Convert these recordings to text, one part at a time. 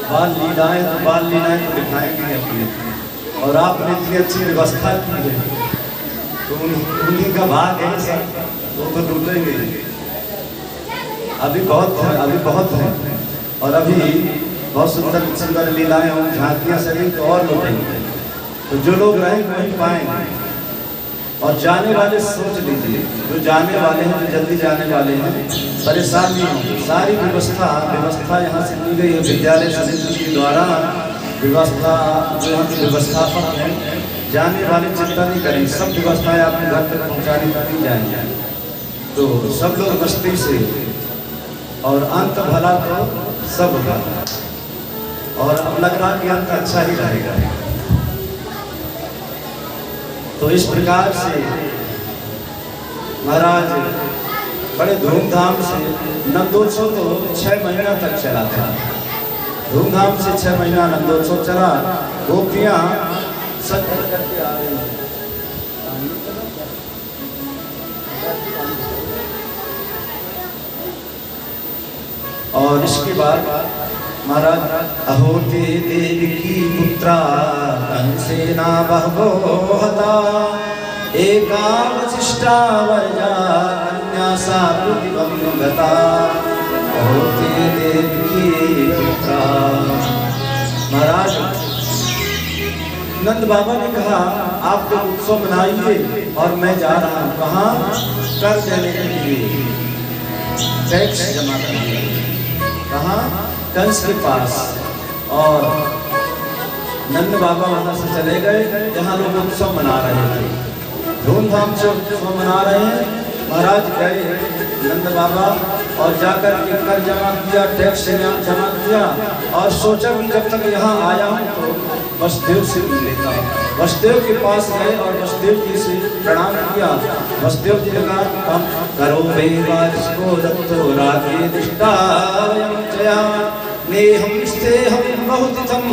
बाल लीलाएं तो दिखाएंगे अपनी, और आपने इतनी अच्छी व्यवस्था की है तो उन्हीं का भाग है सब, वो तो लूटेंगे। अभी बहुत है और अभी बहुत सुंदर सुंदर लीलाएं और झांकियां सभी तो और लूटेंगे। तो जो लोग रहेंगे वहीं पाएंगे। और जाने वाले सोच लीजिए, जो जाने वाले हैं, जो जल्दी जाने वाले हैं, परेशान नहीं होंगे। सारी व्यवस्था यहाँ से की गई है विद्यालय समिति के द्वारा। व्यवस्था जो यहाँ के व्यवस्थापक हैं, जाने वाले चिंता नहीं करें, सब व्यवस्थाएं आपके घर तक पहुँचाने की जाएंगे। तो सब लोग मस्ती से, और अंत भला तो सब भला, और अब लग रहा कि अंत अच्छा ही रहेगा। तो इस प्रकार से महाराज बड़े धूमधाम से नंदोत्सव तो 6 महीना तक चला था। धूमधाम से 6 महीना नंदोत्सव चला। गोपियां सब करके आ रही हैं। और इसके बाद महाराज अहोते देवी की पुत्रा कंसेना बहवो हता, एका वशिष्ठा वर्जा कन्या सा प्रतिबंध गता। अहोते देवी की पुत्रा। महाराज नंद बाबा ने कहा आप लोग उत्सव मनाइए और मैं जा रहा हूँ। कहाँ? कर देने के लिए, टैक्स जमा करने। कहाँ? कंस के पास। और नंद बाबा वहां से चले गए जहाँ लोग उत्सव मना रहे थे, धूमधाम से उत्सव मना रहे हैं। महाराज गए नंद बाबा और जाकर के कर जमा किया, टैक्स जमा किया, और सोचा कि जब तक यहाँ आया हूँ तो वसुदेव से मिल लेता हूँ। वसुदेव के पास गए और वसुदेव जी से प्रणाम किया। वसुदेव जी ने कहा करो को दत्तो रागे दिष्टा हम बहुतिथम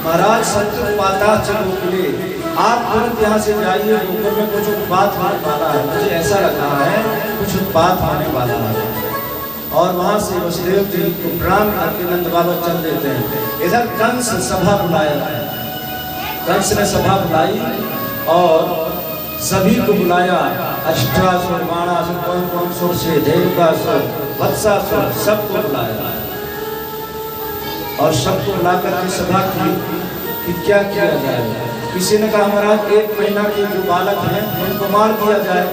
महाराज संतुपाताश्च गोकुले। आप तुरंत यहाँ से जाइए, गोकुल में कुछ उत्पात होने वाला है, मुझे ऐसा लग रहा है कुछ उत्पात होने वाला है। और वहाँ से वसुदेव जी को प्रणाम करके नंद बाबा चल देते हैं। इधर कंस सभा बुलाया, कंस ने सभा बुलाई और सभी को बुलाया। अष्टासुर, बाणासुर, कौन सुर से देवकासुर, वत्सासुर, सबको बुलाया और सबको बुलाकर के सभा की कि क्या किया जाए। किसी ने कहा महाराज 1 महीना के जो बालक हैं उनको मार दिया जाए।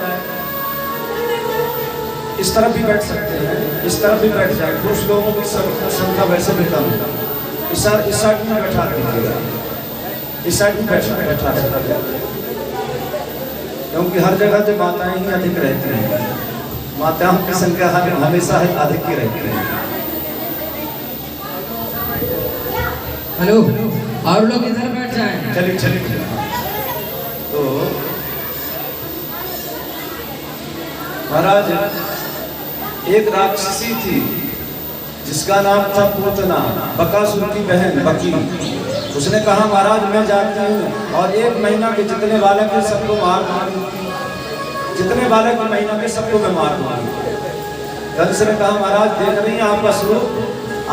इस तरफ भी बैठ सकते हैं, इस तरफ भी बैठ जाए, कुछ लोगों की संख्या वैसे भी कम है। इस साइड में बैठा दीजिएगा, इस साइड में बैठा सकते, क्योंकि हर जगह जो माताएं ही अधिक रहती हैं, माताओं की संख्या हमेशा अधिक ही रहती है। हेलो, और लोग इधर बैठ जाएं। चलिए। तो महाराज एक राक्षसी थी जिसका नाम था पूतना, बकासुर की बहन बकी। उसने कहा महाराज मैं जाती हूँ और 1 महीना के जितने बालक हैं सबको मार दूंगी, जितने बालक 1 महीना के सबको मैं मार दूंगी। कंस ने कहा महाराज देख रही हैं आपका स्वरूप,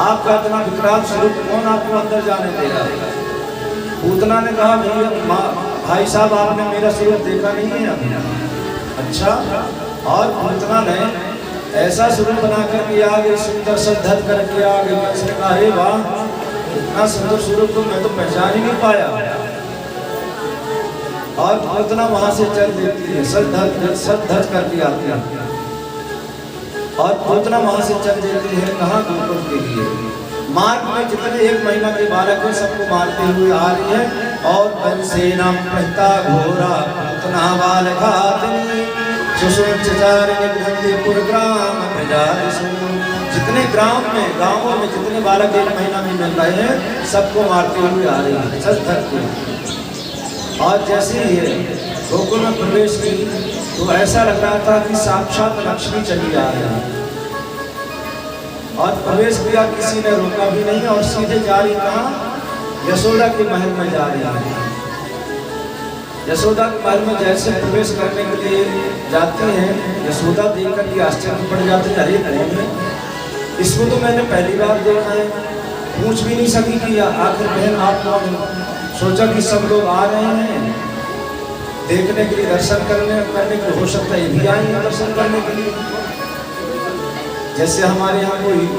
आपका इतना विकराल स्वरूप, कौन आपको अंदर जाने देगा? पूतना ने कहा भाई साहब आपने मेरा स्वरूप देखा नहीं है अभी। अच्छा। और पूतना ने ऐसा स्वरूप बना करके आ गई, सुंदर सद्धत करके आ गई। कंस ने कहा हे वाह, इतना सुंदर स्वरूप तो मैं तो पहचान ही नहीं पाया। और पूतना वहां से चल देती है, सद्धत करके आती है। और पूतना वहां से चल देती है कहाँ? गोकुल के लिए। मार्ग में जितने 1 महीना के बालक हैं सबको मारते हुए आ रही है। और कंसेना प्रहता घोरा पूतना बालघातिनी जितने गांवों में जितने बालक 1 महीना में मिल रहे हैं सबको मारते हुए आ रही है, सच। और जैसे ही गोकुल में प्रवेश की तो ऐसा लग रहा था कि साक्षात लक्ष्मी चली आ रही है। और प्रवेश किया, किसी ने रोका भी नहीं और सीधे जा रही कहाँ? यशोदा के महल में जा रही है। यशोदा के महल में जैसे प्रवेश करने के लिए जाती हैं, यशोदा देखकर के आश्चर्य पड़ जाते हैं, अरे कौन है इसको तो मैंने पहली बार देखा है, पूछ भी नहीं सकी कि आखिर बहन आप कौन हो। सोचा कि सब लोग आ रहे हैं देखने के लिए, दर्शन करने के, हो सकता है ये भी आए हैं दर्शन करने के लिए। जैसे हमारे यहाँ कोई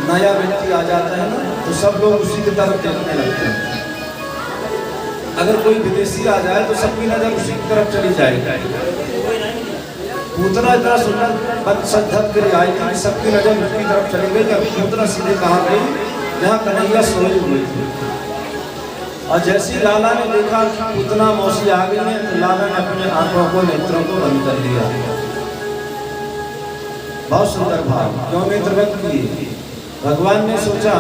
नया व्यक्ति आ जाता है ना, तो सब लोग उसी की तरफ देखने लगते हैं। अगर कोई विदेशी आ जाए तो सबकी नजर उसी की तरफ चली जाएगी। पूतना इतना सुंदर बन सद्धत कर आई थी, सबकी नजर उसकी तरफ चली गई। अब पूतना सीधे कहाँ गई, जहाँ कन्हैया सोए हुए थे। और जैसे लाला ने देखा कि पूतना मौसी आ गई है, तो लाला ने अपने आंखों को, नेत्रों को बंद कर लिया। बहुत सुंदर भाव, क्यों नेत्र बंद किए? भगवान ने सोचा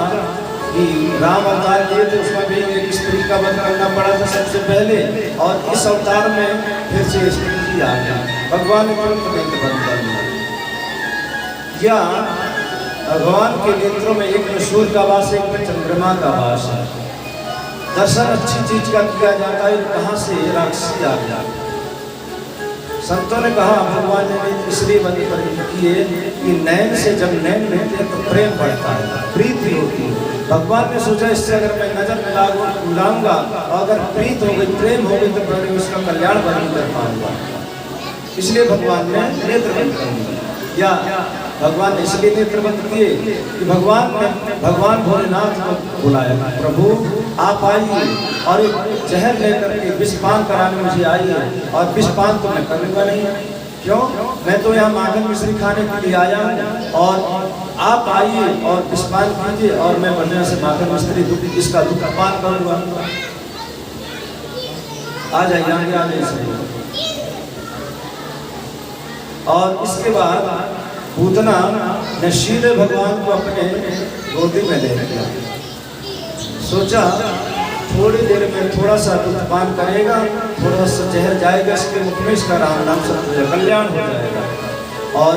कि राम अवतार लिए थे, उसमें भी एक स्त्री का वध करना पड़ा था सबसे पहले, और इस अवतार में फिर से स्त्री आ गई। भगवान ने तुरंत नेत्र बंद कर दिया। या भगवान के नेत्रों में एक में सूर्य का वास है, एक में चंद्रमा का वास है। दर्शन अच्छी चीज का किया जाता है, कहाँ से राक्षसी आ गया। संतों ने कहा भगवान ने इसलिए बंद किए कि नैन से जब नैन मिलते हैं तो प्रेम बढ़ता है, प्रीति होती है। भगवान ने सोचा इससे अगर मैं नजर मिलाऊंगा और अगर प्रीत हो गई, प्रेम हो गई, तो मैं उसका कल्याण नहीं कर पाऊंगा। इसलिए भगवान ने नेत्र बंद कर दिया। या भगवान ने इसलिए नेत्र बंद किए कि भगवान भोलेनाथ को बुलाया, प्रभु आप आइए और एक जहर लेकर के विषपान कराने मुझे आइए। और विषपान तो मैं करूँगा नहीं, क्यों? मैं तो यहाँ माखन मिश्री खाने के लिए आया हूँ, और आप आइए और विषपान कीजिए और मैं बढ़िया से माखन मिश्री इसका दुख पान करूँगा। आ जाइए, आगे आ जाइए। और इसके बाद पूतना ने सीधे भगवान को अपने गोदी में ले लिया। सोचा थोड़ी देर में थोड़ा सा दूध पान करेगा, थोड़ा सा जहर जाएगा इसके मुख में, इसका राम नाम से कल्याण हो जाएगा। और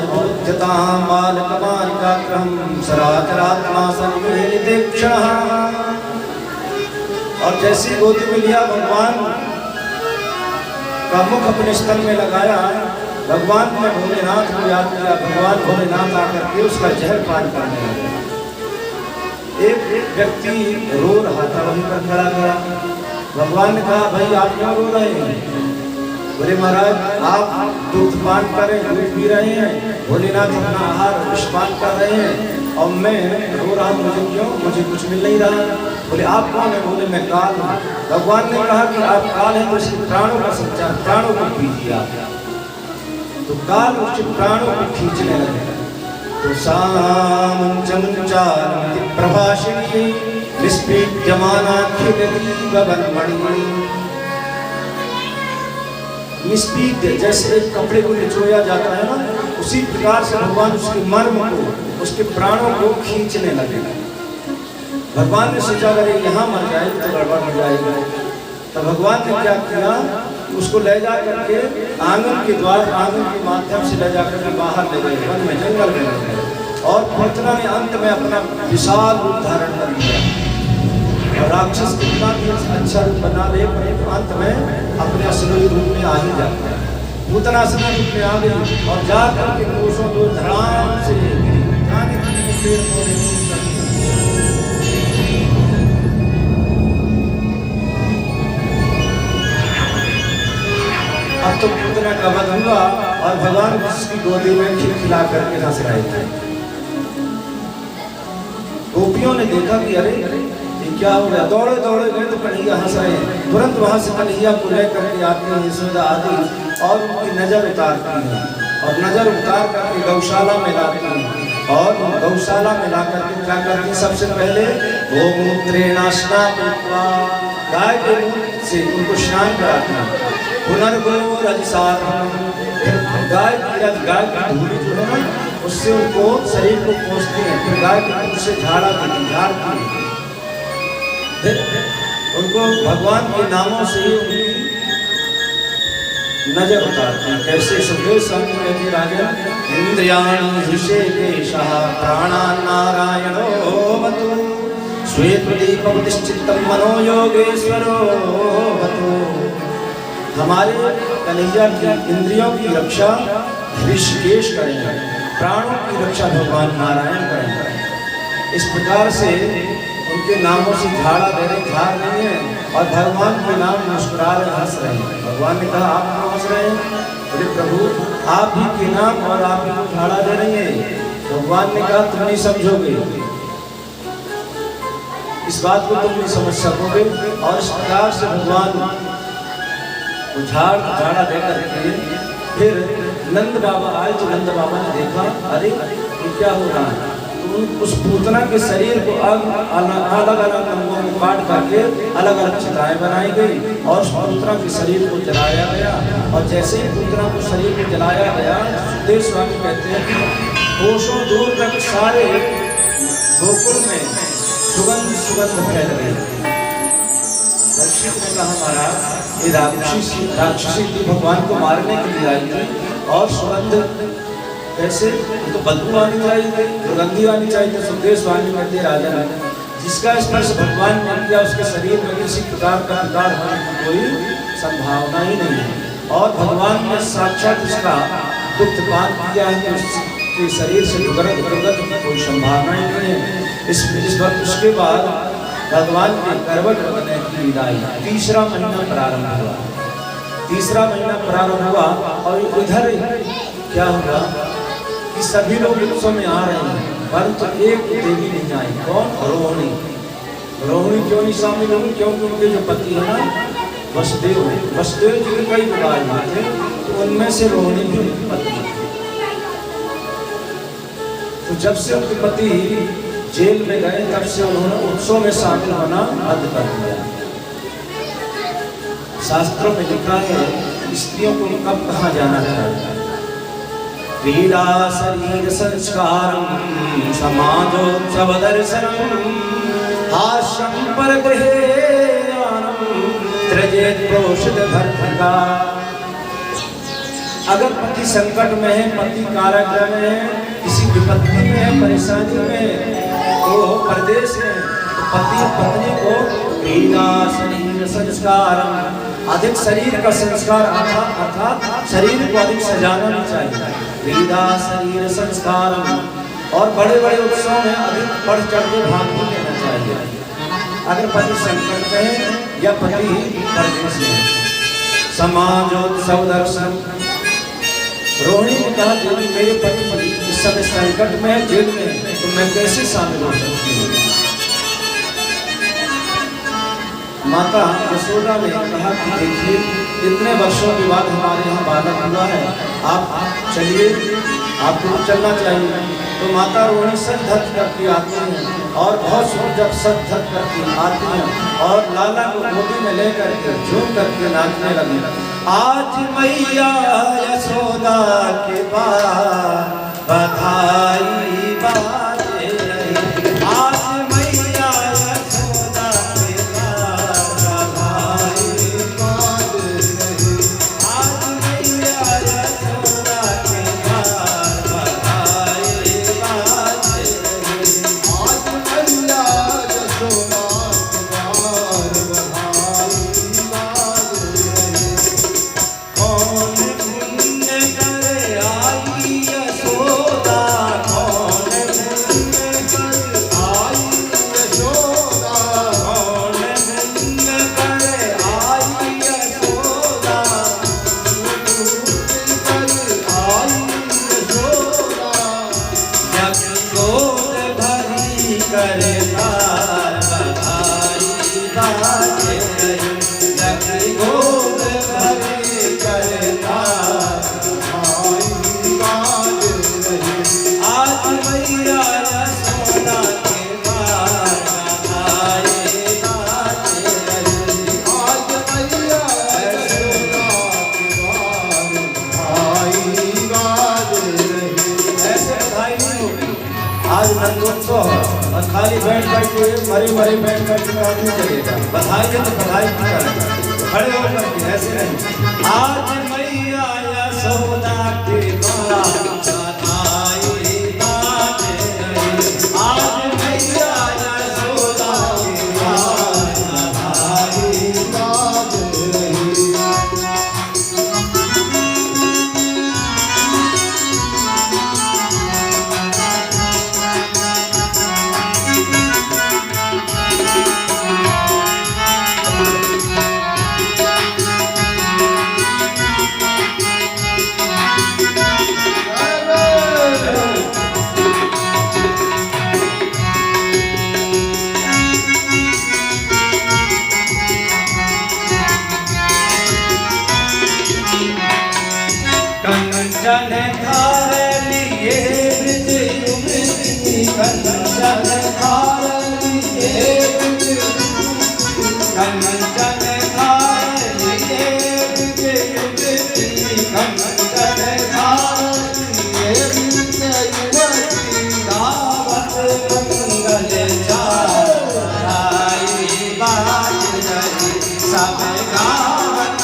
और जैसी गोदी में लिया, भगवान का मुख अपने स्थल में लगाया, भगवान ने भोलेनाथ को याद किया। भगवान भोलेनाथ आकर के उसका जहर पान करने लगे। एक व्यक्ति रो रहा था वहीं पर खड़ा खड़ा। भगवान ने कहा भाई आप क्यों रो रहे हैं? बोले महाराज आप दूध पान करें, दूध पी रहे हैं, भोलेनाथ अपना आहार विषपान कर रहे हैं और मैं रो रहा हूँ, मुझे क्यों? मुझे कुछ मिल नहीं रहा। बोले आप कौन है? बोले मैं काल हूँ। भगवान ने कहा कि आप काल हैं तो इसके प्राणों का संचार, प्राणों को पीजिए आप। तो काल उसके प्राणों को खींचने लगे। तो सामुंचमुंचारमति प्रभाषिणी निष्पीड्यमानाखिलती गगनमणि। निष्पीड्य जैसे एक कपड़े को निचोड़ा जाता है ना, उसी प्रकार से भगवान उसके मर्म को, उसके प्राणों को खींचने लगे। भगवान ने सोचा अगर यहाँ मर जाए तो गड़बड़ हो जाएगा। तो भगवान ने क्या किया, उसको ले जा करके आंगन के द्वार, आंगन के माध्यम से ले जा करके बाहर ले गए, वन में, जंगल में ले गए। और पूतना ने अंत में अपना विशाल रूप धारण कर लिया। और राक्षस कितना भी अच्छा रूप बना ले, पर अंत में अपने असली रूप में आ ही जाता है। पूतना असली रूप में आ गई और जा करके कोसों को धड़ाम से जाने के पेड़ पौधे। अब तो पूतना का वध हुआ और भगवान उसकी गोदी में खिलखिला करके हंस रहे थे। गोपियों ने देखा कि अरे ये क्या हो गया, दौड़े दौड़े गए तो कन्हैया हंस रहे हैं। तुरंत वहां से कन्हैया को लेकर के आते हैं यशोदा आदि, और उनकी नजर उतारती हैं और नजर उतार करके गौशाला में लाती हैं। और गौशाला में ला करके क्या करती हैं, सबसे पहले गोमूत्रेण स्नात्वा, गाय के मूत्र से उनको स्नान कराती हैं। पुनर्गो रजसाधन, गाय की धूली जो है ना, उससे उनको शरीर को पोंछती हैं। फिर गाय के दूध से झाड़ती हैं। फिर उनको भगवान के नामों से ही उनकी नजर उतारती हैं। कैसे? सुखदेव स्वामी कहते राजा, इंद्रियाणि हृषिकेशः प्राणान् नारायणोऽवतु श्वेतदीपवतिश्चित्तं मनो योगेश्वरोऽवतु। हमारे कन्हैया की इंद्रियों की रक्षा ऋषिकेश करेंगे, प्राणों की रक्षा भगवान नारायण करेंगे। इस प्रकार से उनके नामों से झाड़ रही है और भगवान के नाम मुस्कुरा रहे, हंस रहे हैं। भगवान ने कहा आप क्यों हंस रहे हैं? अरे प्रभु आप ही के नाम और आप ही को झाड़ा दे रही है। भगवान ने कहा तुम नहीं समझोगे, इस बात को तुम नहीं समझ सकोगे। और इस प्रकार से भगवान झाड़ा दे करके फिर नंद बाबा आए। तो नंद बाबा ने देखा अरे ये क्या हो रहा है? तो उस पूतना के शरीर को अलग अलग अंगों में काट करके अलग अलग चिताएं बनाई गई और उस पूतना के शरीर को जलाया गया। और जैसे ही पूतना को शरीर को जलाया गया, सुखदेव स्वामी कहते हैं कि कोसों दूर तक सारे गोकुल में सुगंध फैल गई। दक्षिण ने कहा महाराज ये राक्षसी थी, भगवान को मारने के लिए आई थी और सुगंध कैसे? तो बदबू आनी चाहिए, दुर्गंधी आनी चाहिए। सुखदेव स्वामी कहते राजा जिसका स्पर्श भगवान ने किया उसके शरीर में किसी प्रकार का विकार होने की कोई संभावना ही नहीं है। और भगवान ने साक्षात उसका दुग्ध पान किया है कि उसके शरीर से दुर्गंध की कोई संभावना ही नहीं है। इस वक्त उसके बाद भगवान के करवट बदलने की विदाई, तीसरा महीना प्रारंभ हुआ। और इधर क्या हुआ कि सभी लोग उत्सव में आ रहे हैं, परंतु एक देवी नहीं आई। कौन? रोहिणी। रोहिणी क्यों नहीं शामिल हुई? क्योंकि उनके जो पति है ना वसुदेव है, वसुदेव जी के कई विवाह थे, तो उनमें से रोहिणी भी उनकी पत्नी थी। तो जब से उनके पति जेल में गए तब से उन्होंने उत्सव में शामिल होना बंद कर दिया। शास्त्रों में लिखा है स्त्रियों को कब कहाँ जाना चाहिए। क्रीड़ा शरीर संस्कारं समाजोत्सव दर्शनम हास्यं परगृहेयानं त्यजेत प्रोषित भर्तृका। अगर पति संकट में है, पति कारागृह में है, किसी विपत्ति में है, परेशानी में है, तो परदेश में तो पति पत्नी को क्रीड़ा शरीर संस्कारं अधिक शरीर का संस्कार अर्थात शरीर को अधिक सजाना नहीं चाहिए। क्रीड़ा शरीर संस्कारं और बड़े बड़े उत्सव में अधिक बढ़ चढ़ के भाग नहीं लेना चाहिए। अगर पति संकट में है या पति परदेश में। समाजोत्सव दर्शन। रोहिणी ने कहा देवी मेरे पति इस समय संकट में है, जेल में, तो मैं कैसे शामिल हो सकती हूँ? माता यशोदा ने कहा कि देखिए इतने वर्षों के बाद हमारे यहाँ बालक हुआ है, आप चलिए, आपको चलना चाहिए। तो माता रोहिणी सच धज करके आती हैं और बहुत सुंदर जब सच धज करके आती हैं और लाला को गोदी में लेकर के झूम करके नाचने लगी। आज मैया यशोदा के बाद बधाई बाजे रही। आज मैया यशोदा के बाद बधाई बाजे रही। आज मैया यशोदा के बाद बधाई बाजे रही। आज मैया यशोदा के बाद बधाई बाजे रही। कौन पुण्य करे आई यशोदा, कौन पुण्य करे आई यशोदा, कौन पुण्य करे आई यशोदा, करे आई यशोदा। जग गोद भरी करे तार बधाई बाजे रही। जग गोद भरी करे तार बधाई बाजे रही। आज मैया यशोदा के बाद बधाई बाजे रही। आज मैया यशोदा के बाद बधाई बाजे रही। ऐसे बधाई नहीं होगी। आज नंदोत्सव है और खाली बैठ करके मरे बैठ करके आदमी चलेगा। बधाई है तो बधाई की करेगा, खड़े होकर के ऐसे नहीं। आज मैया यशोदा के बाद बधाई बाजे रही। आज मैया यशोदा के बाद बधाई बाजे रही। कंचन थारी कंचन थारी कंचन थारी दावत मंगल चाराई बाज रही सब गावत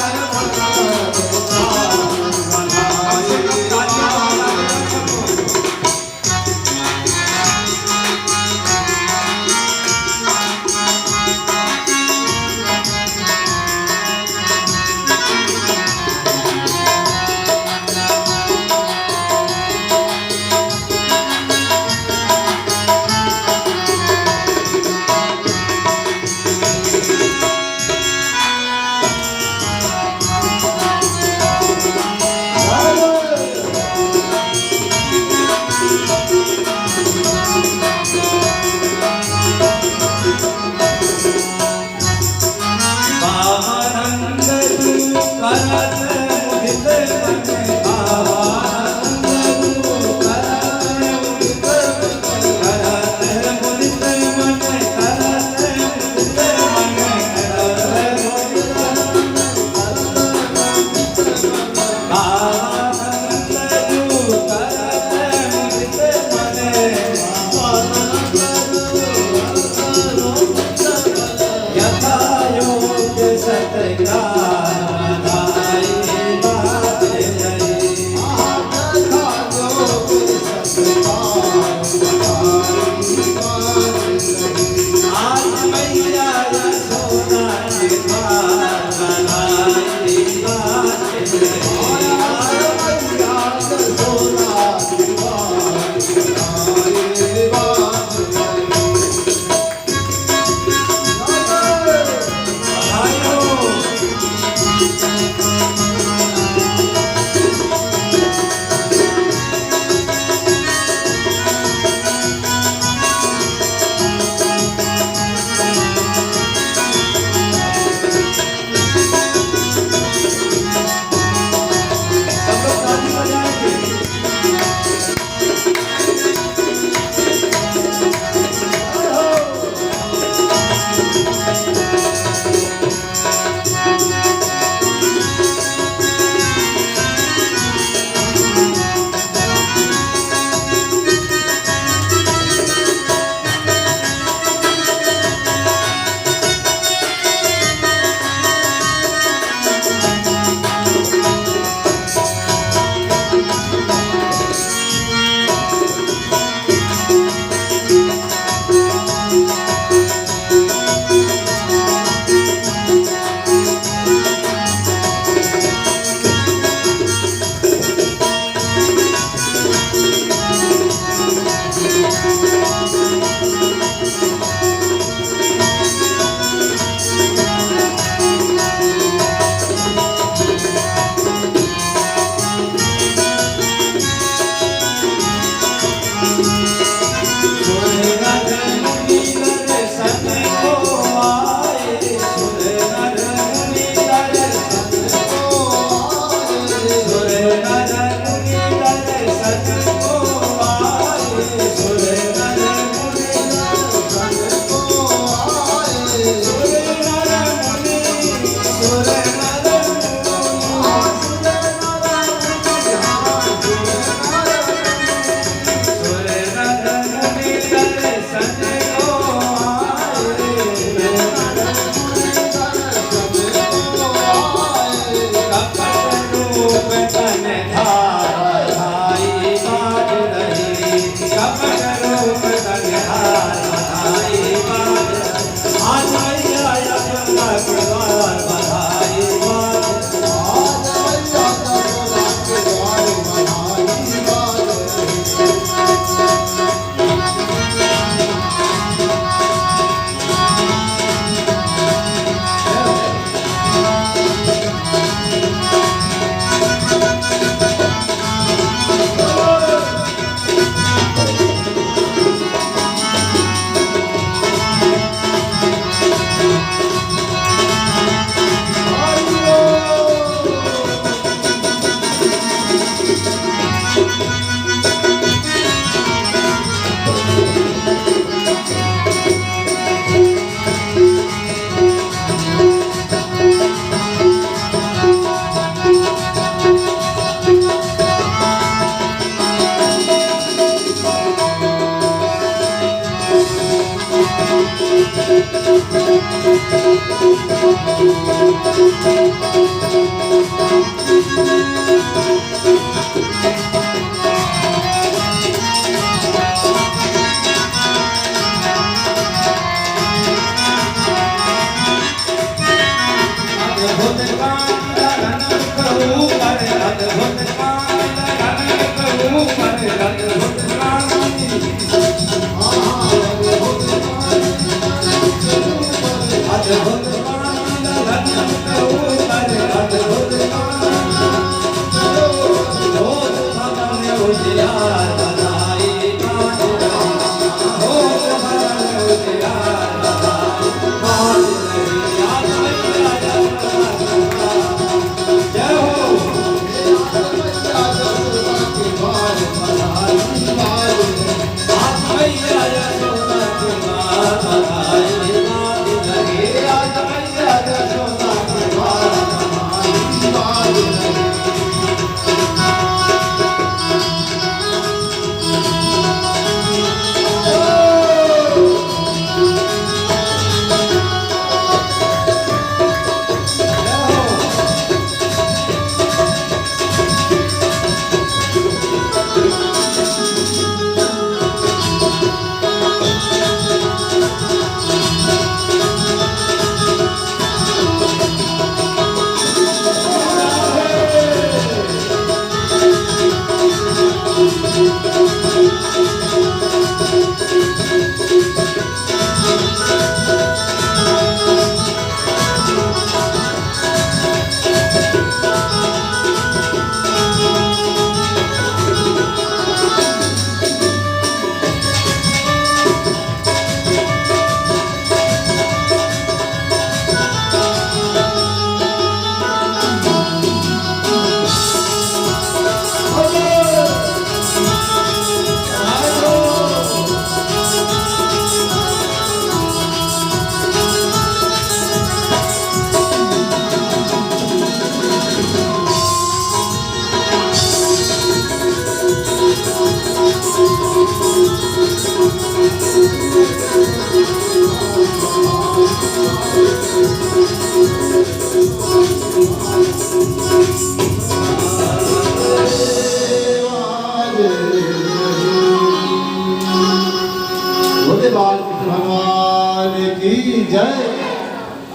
भगवान की जय।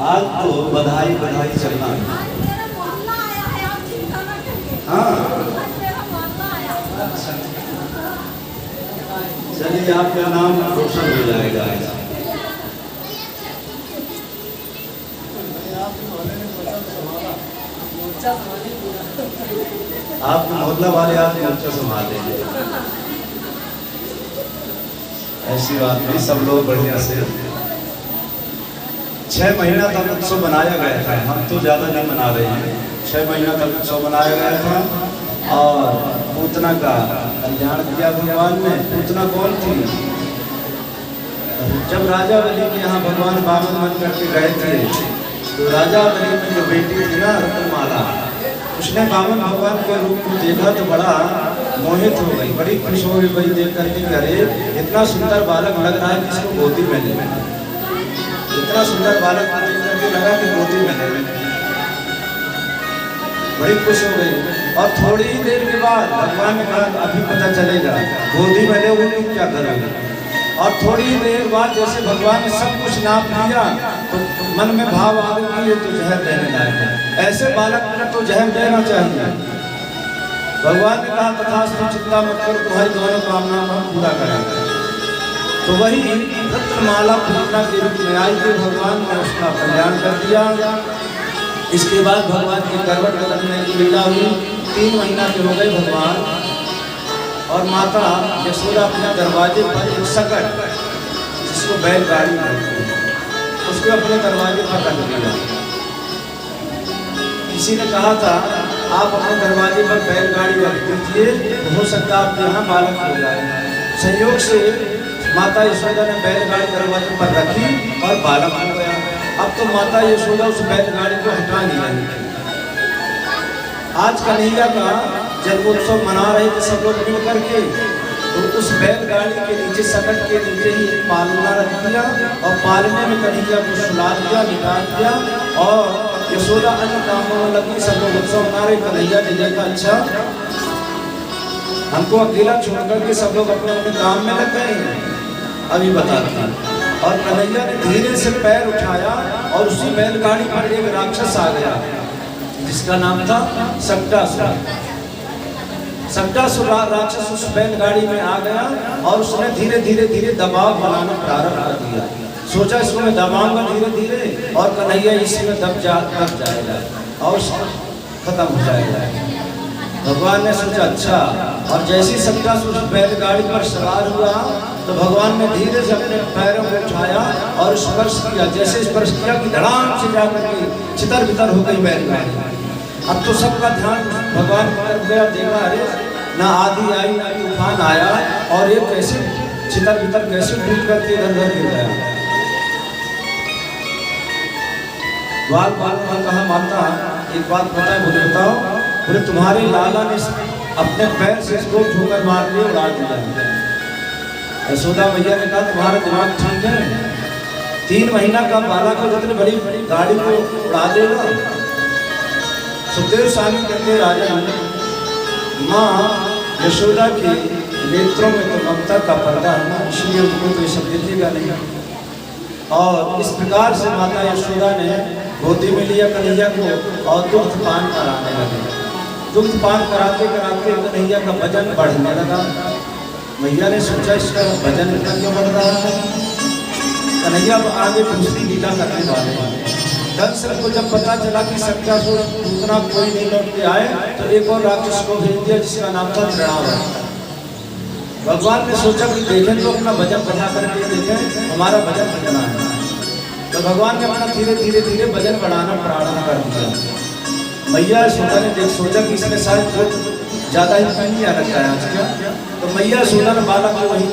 आज तो बधाई बधाई चलना है। हाँ चलिए आपका नाम रोशन हो जाएगा। आप मोहल्ला वाले आज मोर्चा संभाल लेंगे। ऐसी बात नहीं, सब लोग बढ़िया से 6 महीना तक उत्सव बनाया गया था। हम तो ज़्यादा नहीं मना रहे हैं। 6 महीना तक उत्सव बनाया गया था और पूतना का कल्याण किया भगवान ने। पूतना कौन थी? जब राजा बलि के यहाँ भगवान बामन मन करके गए थे तो राजा बलि की जो बेटी थी ना रत्नमाला, उसने बामन भगवान के रूप को देखा तो बड़ा मोहित हो गई, बड़ी खुश हो गई देख करके। अरे इतना सुंदर बालक लग रहा है कि इसको गोदी में ले। इतना सुंदर बालक को देख करके लगा कि गोदी में ले। बड़ी खुश हो गई और थोड़ी ही देर के बाद भगवान ने कहा अभी पता चलेगा, गोदी में ले वो तुम क्या करोगे। और थोड़ी ही देर बाद जैसे भगवान ने सब कुछ नाप लिया तो मन में भाव आ गया कि ये तो जहर देने लायक है, ऐसे बालक को तो जहर देना चाहिए। भगवान ने कहा तथास्तु, चिंता मत करो, तुम्हारी दोनों कामनाओं को पूरा करेंगे। तो वही रत्नमाला पूतना के रूप में आई थी। भगवान ने उसका कल्याण कर दिया। इसके बाद भगवान की करवट बदलने की लीला हुई। 3 महीना के हो गए भगवान और माता यशोदा अपने दरवाजे पर एक सकट, जिसको बैलगाड़ी बोलते हैं, उसको अपने दरवाजे पर रख दिया। किसी ने कहा था आप अपने दरवाजे पर बैलगाड़ी रख दीजिए, हो सकता है आपके यहाँ बालक हो जाए। संयोग से माता यशोदा ने बैलगाड़ी दरवाजे पर रखी और बालक हो गया। अब तो माता यशोदा उस बैलगाड़ी को हटा नहीं रही। आज कन्हैया का जन्मोत्सव मना रहे थे सब लोग मिल करके, तो उस बैलगाड़ी के नीचे सकट के नीचे ही एक पालना रख दिया और पालने में कन्हैया को सुला दिया, लिटा दिया और यशोदा अन्य कामों में लगी। सब लोग उत्सव मना रहे। कन्हैया ने देखा अच्छा हमको अकेला छोड़कर के सब लोग अपने अपने काम में लग गए हैं, अभी बताते हैं। और कन्हैया ने धीरे से पैर उठाया और उसी बैलगाड़ी पर एक राक्षस आ गया जिसका नाम था सक्टासुर। सक्टासुर राक्षस उस बैलगाड़ी में आ गया और उसने धीरे धीरे धीरे दबाव बनाना प्रारंभ कर दिया। सोचा इसमें दबाऊंगा धीरे धीरे और कन्हैया इसमें दब जाएगा और खत्म हो जाएगा। भगवान ने सोचा अच्छा। और जैसी सक्टासुर बैलगाड़ी पर सवार हुआ तो भगवान ने धीरे से अपने पैरों को उठाया और स्पर्श किया। जैसे स्पर्श किया कि धड़ाम से जाकर के छितर बितर हो गई बैलगाड़ी। अब तो सबका ध्यान भगवान की तरफ गया। देखा अरे ना आधी आई ना तूफान आया और ये कैसे छितर बितर कैसे टूट करके इधर उधर गिर गया। बाल बाल में कहा माता एक बात बताए बोले बताओ। बोले तुम्हारे लाला ने अपने पैर से इसको ठोकर मार के उड़ा दिया। यशोदा मैया ने कहा तुम्हारा दिमाग ठीक है? 3 महीना का बालक को जितनी बड़ी गाड़ी को उड़ा देगा। सुखदेव स्वामी कहते राजा माँ यशोदा के नेत्रों में तो ममता का पर्दा है ना, इसलिए उनको तो ये सब दिखेगा नहीं। और इस प्रकार से माता यशोदा ने गोदी में लिया कन्हैया को और दुग्ध पान कराने लगे। दुग्ध पान कराते कराते कन्हैया का वजन बढ़ने लगा। मैया ने सोचा इसका वजन इतना क्यों बढ़ रहा है। कन्हैया आगे दूसरी लीला करने वाले हैं। दशरथ को जब पता चला कि सक्टासुर उतना कोई नहीं लौट के आए तो एक और राक्षस को भेज दिया जिसका नाम था तृणावर्त। भगवान ने सोचा कि देखें तो अपना वजन बढ़ा करके देखें हमारा वजन कितना है। तो भगवान ने अपना धीरे धीरे धीरे वजन बढ़ाना प्रारंभ कर दिया। मैया यशोदा ने सोचा कि इसमें शायद कुछ ज़्यादा ही नहीं आ रखा है आज क्या। तो मैया यशोदा ने बालक को वहीं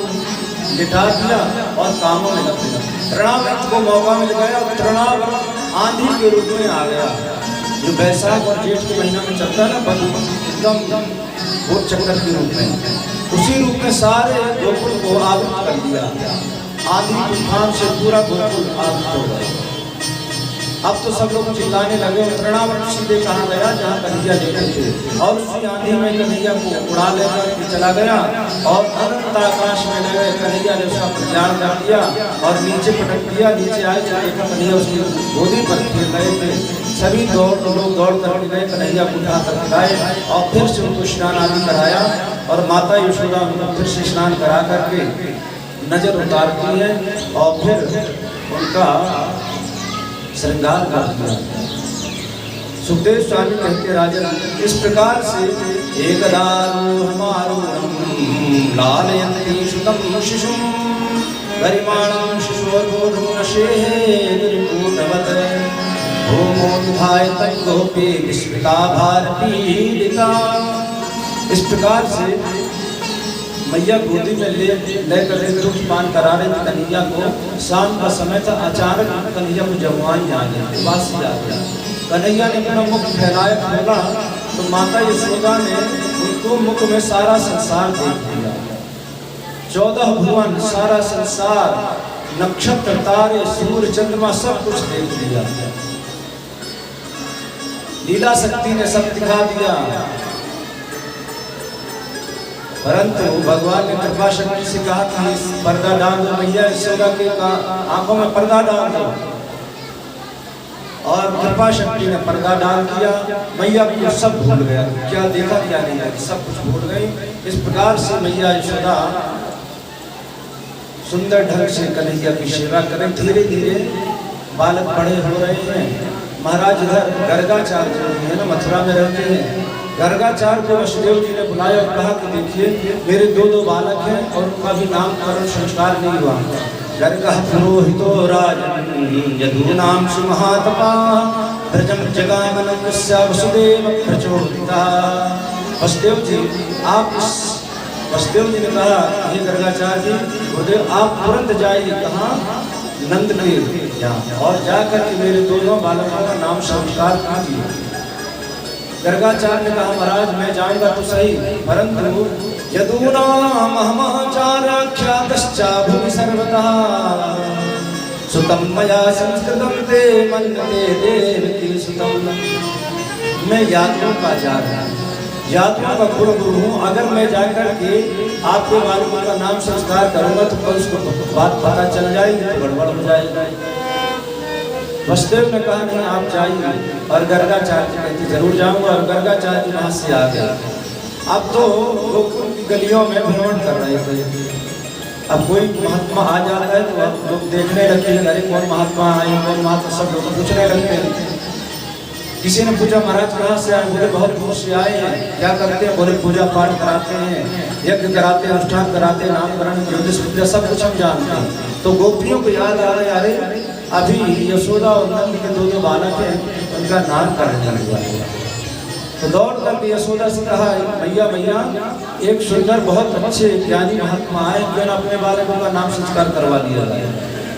लिटा दिया और कामों में लग गया। तृणावर्त को मौका मिल गया और तृणावर्त आंधी के रूप में आ गया। जो बैसाख और जेठ के महीना में चलता है ना एकदम भूत चक्कर के रूप में, उसी रूप में सारे गोकुल को आवृत कर दिया। आंधी तूफान से पूरा गोकुल आवृत हो गया। अब तो सब लोग चिल्लाने लगे। तृणावर्त सीधे कहाँ गया जहाँ कन्हैया लेटे थे और उसी आंधी में कन्हैया को उड़ा लेकर चला गया और अनंत आकाश में ले गए। कन्हैया ने उसका प्रचार कर दिया और नीचे पटक दिया। नीचे आए तो देखा कन्हैया उसकी गोदी पर खेल रहे थे। सभी लोग दौड़ कर गए, कन्हैया को उठा कर लाए और फिर से उनको स्नान आदि कराया और माता यशोदा उनको फिर से स्नान करा करके नजर उतारती है और फिर उनका श्रृंगार कर दिया। सुखदेव स्वामी कहते राजन इस प्रकार से एकदारू हमारो लालयन्ति सुतम शिशुम गरिमाणं शिशोर्बोधं नशेः निर्पूतवत् भूमोद्धाय तं गोपी विस्मिता भारतीलिका। इस प्रकार से मैया गोदी में लेकर दुग्ध पान करा रहे थे कन्हैया को। शाम का समय था। अचानक कन्हैया को जवानी आ गई, वासी आ गया। कन्हैया ने अपना मुख फैलाया खोला तो माता यशोदा ने उनको मुख में सारा संसार देख लिया। 14 भुवन, सारा संसार, नक्षत्र, तारे, सूर्य, चंद्रमा सब कुछ देख लिया। लीला शक्ति ने सब दिखा दिया। परंतु भगवान ने कृपा शक्ति से कहा कि पर्दा डाल दो। मैया यशोदा के आंखों में पर्दा डाल दो और कृपा शक्ति ने पर्दा डाल दिया। मैया को सब भूल गया, क्या देखा क्या नहीं देखा, सब कुछ भूल गई। इस प्रकार से मैया यशोदा सुंदर ढंग से कन्हैया की सेवा करें। धीरे धीरे बालक बड़े हो रहे हैं। महाराज इधर गर्गाचार्य जो है ना मथुरा में रहते हैं। गर्गाचार्य को वसुदेव जी ने बुलाया और कहा कि देखिए मेरे 2 बालक हैं और उनका भी नामकरण संस्कार नहीं हुआ। गर्गः पुरोहितो राजन् यदूनां सुमहात्मा ब्रजं जगामनं यस्य वसुदेव प्रचोदितः। वसुदेव जी वसुदेव जी ने कहा हे गर्गाचार्य जी गुरुदेव आप तुरंत जाइए कहाँ नंद के यहाँ और जाकर के मेरे 2 बालकों का नाम संस्कार कीजिए। गर्गाचार्य ने कहा महाराज मैं जाऊंगा तो सही, परंतु यदूनामहमाचार्याख्यातश्च भुवि सर्वतः सुतं मया संस्कृतं ते मन्यते देवकी सुतं। मैं यादवों का आचार्य हूँ, यादवों का गुरु हूँ। अगर मैं जाकर के आपके बालकों का नाम संस्कार करूंगा तो कल उसको बात पता चल जाएगी तो गड़बड़ हो जाएगा। वसुदेव ने कहा नहीं आप जाइए, और गर्गाचार्य कहते जरूर जाऊंगा। और गर्गाचार्य वहां से आ गए। अब तो गोकुल की गलियों में भ्रमण कर रहे थे। अब कोई महात्मा आ जाता है तो अब लोग देखने लगते हैं, अरे कौन महात्मा आए, कौन महात्मा, सब लोग पूछने लगते हैं। किसी ने पूछा महाराज कहाँ से आए, बोले बहुत दूर से आए हैं। क्या करते हैं, बोले पूजा पाठ कराते हैं, यज्ञ कराते हैं, अनुष्ठान कराते हैं, नामकरण ज्योतिष पूजा सब कुछ हम जानते हैं। तो गोपियों को याद आ रहा है, अरे अभी यशोदा और नंद के दो बालक हैं, उनका नामकरण हुआ है। तो दौड़ करके यशोदा से कहा भैया भैया एक सुंदर बहुत अच्छे ज्ञानी महात्मा आए, क्यों ना अपने बालकों का नाम संस्कार करवा दिया जाए।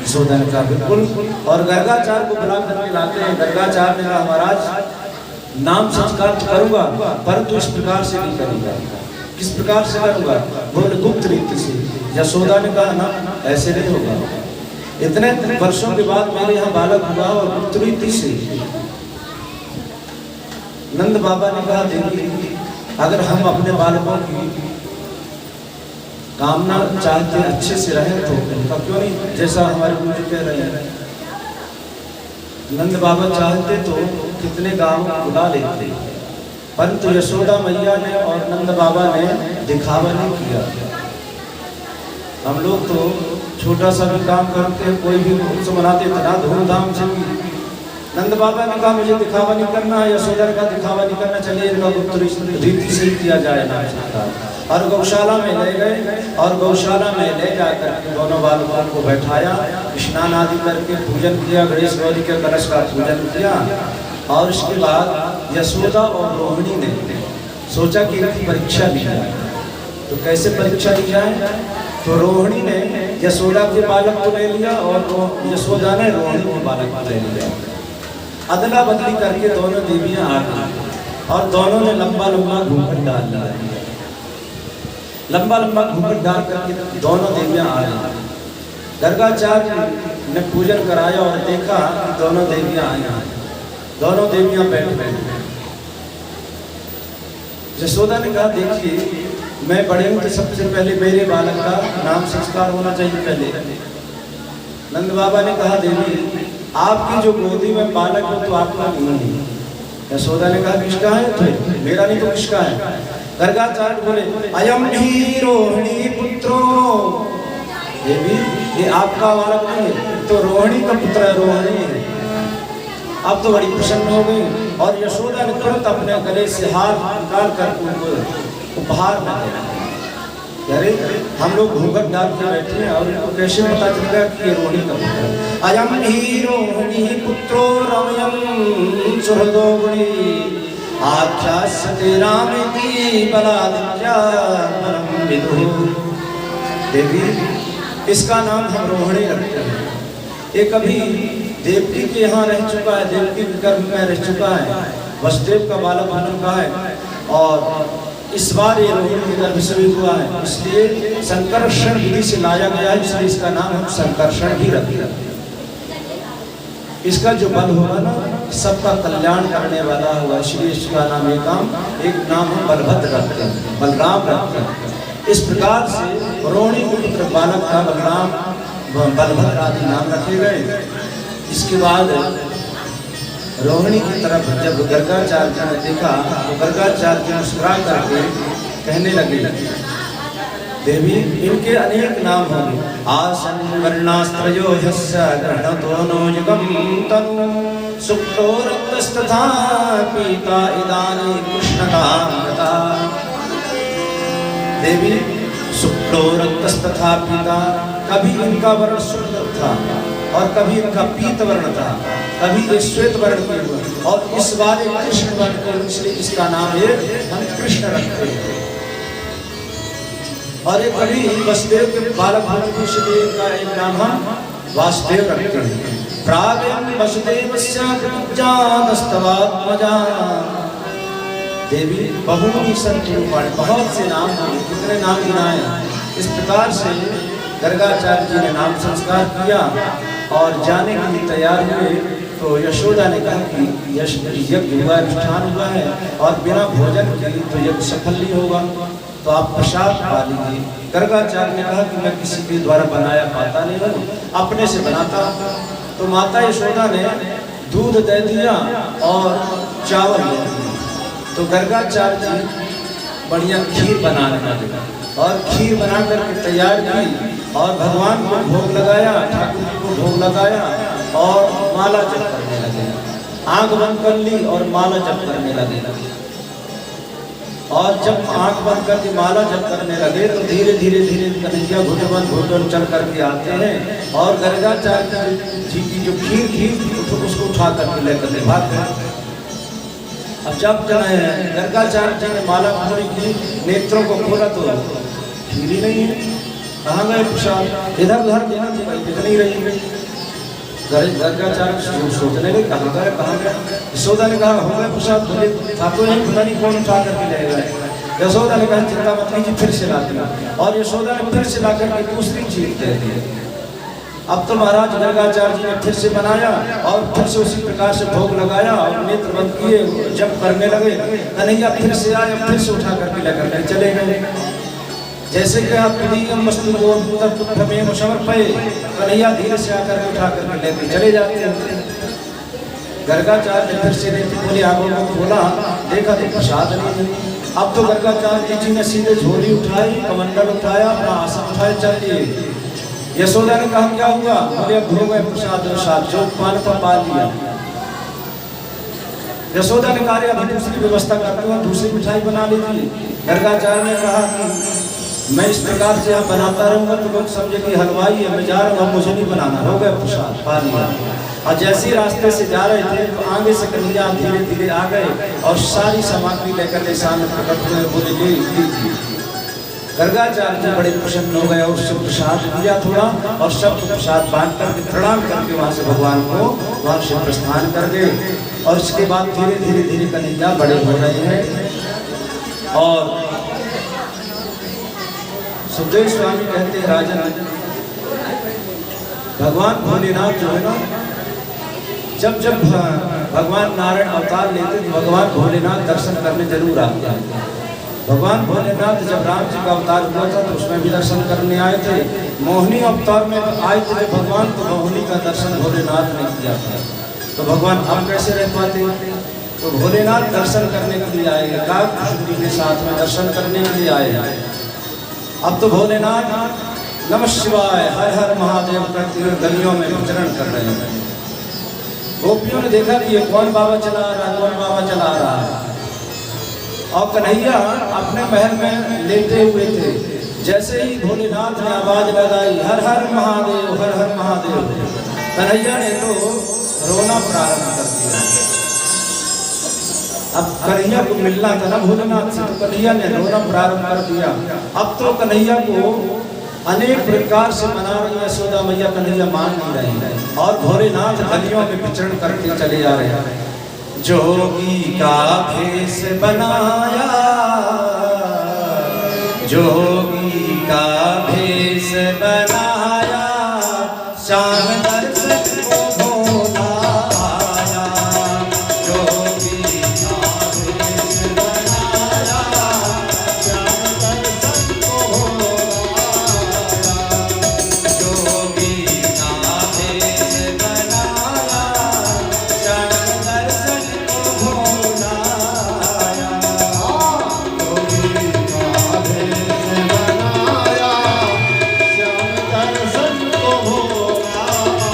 यशोदा ने कहा बिल्कुल। और गर्गाचार्य को बुला करके लाते हैं। गर्गाचार्य ने कहा महाराज नाम संस्कार तो करूंगा, परंतु इस प्रकार से नहीं करूंगा। किस प्रकार से करूंगा, बोले गुप्त रीति से। यशोदा ने कहा ना ऐसे नहीं होगा, इतने वर्षों के बाद मेरे यहाँ बालक हुआ और गुप्त रीति से। नंद बाबा ने कहा देखिए अगर हम अपने बालकों की कामना चाहते अच्छे से रहें तो उनका क्यों नहीं, जैसा हमारे गुरु जी कह रहे हैं। नंद बाबा चाहते तो कितने गांव बुला लेते, परंतु यशोदा मैया ने और नंद बाबा ने दिखावा नहीं किया। हम लोग तो छोटा सा भी काम करते हैं, कोई भी उत्सव मनाते इतना धूमधाम से। नंद बाबा ने कहा मुझे दिखावा नहीं करना है, यशोदा ने कहा दिखावा नहीं करना, चलिए इनका गुप्त रीति से किया जाए ना। और गौशाला में ले गए और गौशाला में ले जाकर दोनों बालकों को बैठाया, स्नान आदि करके पूजन किया, गणेश गौरी के कलश का पूजन किया। और उसके बाद यशोदा और रोहिणी ने सोचा कि इनकी परीक्षा ली जाए। तो कैसे परीक्षा ली जाए, तो रोहिणी ने यशोदा के बालक को ले लिया और यशोदा ने रोहिणी के बालक को ले लिया। अदला बदली करके दोनों देवियां आ गई और दोनों ने लंबा लंबा घूंघट डाल लिया। लंबा लंबा घूंघट डाल करके दोनों देवियां आ गई। गर्गाचार्य ने पूजन कराया और देखा कि दोनों देवियां आई। दोनों देवियां बैठ गई। यशोदा ने कहा देखिए मैं बड़े हूं तो सबसे पहले मेरे बालक का नाम संस्कार होना चाहिए पहले। नंद बाबा ने कहा देवी आपकी जो गोदी में बालक हो तो आपका नहीं है। यशोदा ने कहा किसका है, तो मेरा नहीं तो किसका है। गर्गाचार्य बोले अयम ही रोहिणी पुत्रो, देवी ये आपका बालक नहीं है, तो रोहिणी का पुत्र है, रोहिणी है। अब तो बड़ी प्रसन्न हो गई और यशोदा ने तुरंत अपने गले से हार निकाल कर उनको उपहार में दिया। अरे हम लोग घूंघट डाल के बैठे हैं और इनको कैसे पता चलेगा कि ये रोहिणी का पुत्र है। अयम ही रोहिणी पुत्रो रमयम सुहृदो गुणी आख्यास्यते रामेति बलादित्या परम विदुः। देवी इसका नाम हम रोहिणी रखते हैं। ये कभी देवकी के यहाँ रह चुका है, देवकी के गर्भ में रह चुका है, वसुदेव का बालक बन चुका है और इस बार ये रोहिणी के गर्भ से भी हुआ है, इसलिए संकर्षण विधि से लाया गया है, इसलिए इसका नाम हम संकर्षण ही रखते हैं। इसका जो बल होगा ना सबका कल्याण करने वाला होगा, इसलिए इसका नाम एक नाम हम बलभद्र रखते हैं, बलराम रखते हैं। इस प्रकार से रोहिणी के पुत्र बालक का बलराम बलभद्र आदि नाम रखे गए। इसके बाद रोहिणी की तरफ जब गर्गाचार्य ने देखा तो गर्गाचार्य मुस्कुरा करके कहने लगे देवी इनके अनेक नाम होंगे। आसन वर्णास्त्रयो यस्य ग्रहणतो नो युगम तनु शुक्लो रक्तस्तथा पीता इदानी कृष्णकामृता। देवी शुक्लो रक्तस्तथा पीता, कभी इनका वर्ण शुक्ल था और कभी इनका पीत वर्ण था, कभी ये श्वेत वर्ण के और इस बार कृष्ण वर्ण के, इसलिए इसका नाम ये हम कृष्ण रखते हैं। और ये कभी वसुदेव के बालक होने के इसलिए इनका एक नाम हम वासुदेव रखते हैं। प्रागेन वसुदेवस्य जातस्तवात्मजा देवी बहुनी संत रूपाणी, बहुत से नाम हैं, कितने नाम गिनाए। इस प्रकार से गर्गाचार्य जी ने नाम संस्कार किया और जाने के लिए तैयार हुए। तो यशोदा ने कहा कि यज्ञ हुआ, अनुष्ठान हुआ है और बिना भोजन के तो यज्ञ सफल नहीं होगा, तो आप प्रसाद पा लीजिए। गर्गाचार्य ने कहा कि मैं किसी के द्वारा बनाया पाता नहीं हूँ, अपने से बनाता हूँ। तो माता यशोदा ने दूध दे दिया और चावल दे दिया। तो गर्गाचार्य जी बढ़िया खीर बनाने लगे और खीर बना करके तैयार की और भगवान को भोग लगाया, ठाकुर जी को भोग लगाया और माला जप करने लगे। आंख बंद कर ली और माला जप करने लगे। और जब आंख बंद करके माला जप करने लगे तो धीरे धीरे धीरे कन्हैया घुटन घुटन चल करके आते हैं और गर्गाचार्य जी की जो खीर थी उसको उठा करके लेकर भाग गए। अब जब गर्गाचार्य जी ने माला पूरी की, नेत्रों को खोला तो खीर ही नहीं है। कहाँ गए प्रसाद? इधर उधर दिख नहीं रही। गर्गाचार्य सोचने लगे कहाँ गए। यशोदा ने कहा हो गए प्रसाद, बोले ठाकुर जी पता नहीं कौन उठा करके ले गए। यशोदा ने कहा चिंता मत कीजिए, फिर से ला दिया। और यशोदा ने फिर से ला करके दूसरी चीज दे दी। अब तो महाराज गर्गाचार्य जी ने फिर से बनाया और फिर से उसी प्रकार से भोग लगाया और नेत्र बंद किए, जब करने लगे। कन्हैया फिर से आए, फिर से उठा करके लेकर चले गए। जैसे कि आप कन्हैया धीरे से आकर उठा करके लेकर चले जाते हैं। गर्गाचार्य ने फिर से बोली आगों को खोला, देखा तो प्रसाद नहीं। अब तो गर्गाचार्य जी ने सीधे झोली उठाई, कमंडल उठाया, अपना आसन उठाए, चल दिए। यशोदा ने कहा क्या हुआ? बोले अब हो गए प्रसाद, जो पान पर पा लिया। यशोदा ने कहा अभी दूसरी व्यवस्था करती हूँ, दूसरी मिठाई बना लीजिए। गर्गाचार्य ने कहा कि मैं इस प्रकार से यहाँ बनाता रहूँगा तो लोग समझे कि हलवाई है, मैं जा रहा हूँ, मुझे नहीं बनाना। हो गया प्रसाद, पा लिया। और जैसे ही रास्ते से जा रहे थे तो आगे से कन्हैया धीरे धीरे आ गए और सारी सामग्री लेकर के सामने प्रकट हुए। बोले लीजिए। गर्गाचार्य जी बड़े प्रसन्न हो गए और उससे प्रसाद लिया थोड़ा और सब प्रसाद बांट करके प्रणाम करके वहाँ से भगवान को वहाँ से प्रस्थान कर गए। और इसके बाद धीरे धीरे धीरे कन्हैया बड़े हो रहे हैं। और सुखदेव स्वामी कहते हैं राजन, भगवान भोलेनाथ जो है ना, जब जब भगवान नारायण अवतार लेते तो भगवान भोलेनाथ दर्शन करने जरूर आते हैं। भगवान भोलेनाथ जब राम जी का अवतार हुआ था तो उसमें भी दर्शन करने आए थे। मोहिनी अवतार में आए थे भगवान, तो मोहिनी का दर्शन भोलेनाथ ने किया था। तो भगवान अब कैसे रह पाते? तो भोलेनाथ दर्शन करने के लिए आए, काकभूषुंडी के साथ में दर्शन करने के लिए आए। अब तो भोलेनाथ नमः शिवाय हर हर महादेव करते हुए गलियों में विचरण कर रहे हैं। गोपियों ने देखा कि ये कौन बाबा चला रहा है, कौन बाबा चला रहा है। और कन्हैया अपने महल में लेटे हुए थे। जैसे ही भोलेनाथ ने आवाज लगाई हर हर महादेव, हर हर महादेव, कन्हैया ने तो रोना प्रारंभ कर दिया। अब कन्हैया को मिलना था ना भोलेनाथ से, तो कन्हैया ने रोना प्रारंभ कर दिया। अब तो कन्हैया को अनेक प्रकार से मना रही है यशोदा मैया, कन्हैया मान नहीं रही है। और भोलेनाथ गलियों में विचरण करके चले जा रहे हैं। जोगी का भेष बनाया, जोगी का भेष बनाया, श्याम दर्शन को भोला आया। जोगी का भेष बनाया, श्याम दर्शन को भोला आया। जोगी का भेष बनाया, श्याम दर्शन को भोला आया। जोगी का भेष बनाया, श्याम दर्शन को भोला आया।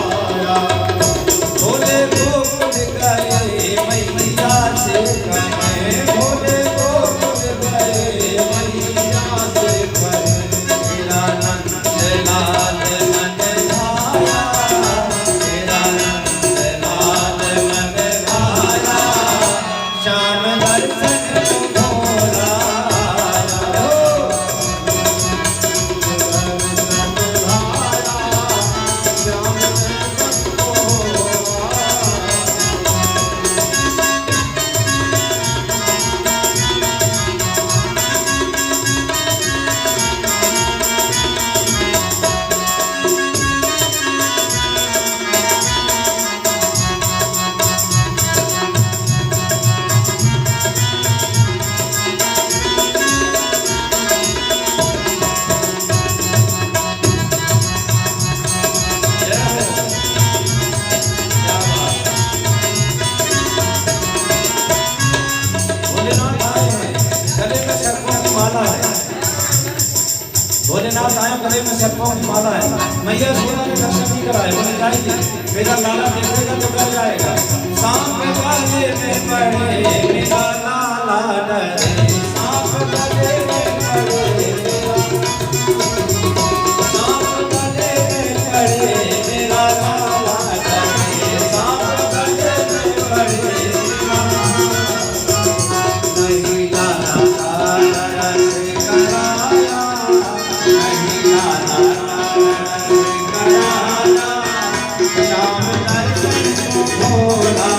पाँव की माला है। मैया सोना ने दर्शन नहीं कराए, बोले जाएगी मेरा लाला देखेगा तो डर जाएगा। सांप गले में पड़े मेरा लाला डरे, सांप गले में पड़े, सांप गले में पड़े मेरा लाला डरे, सांप गले में पड़े नहीं लाला डर कराया, नहीं लाला डर कराया, श्याम दर्शन को भोला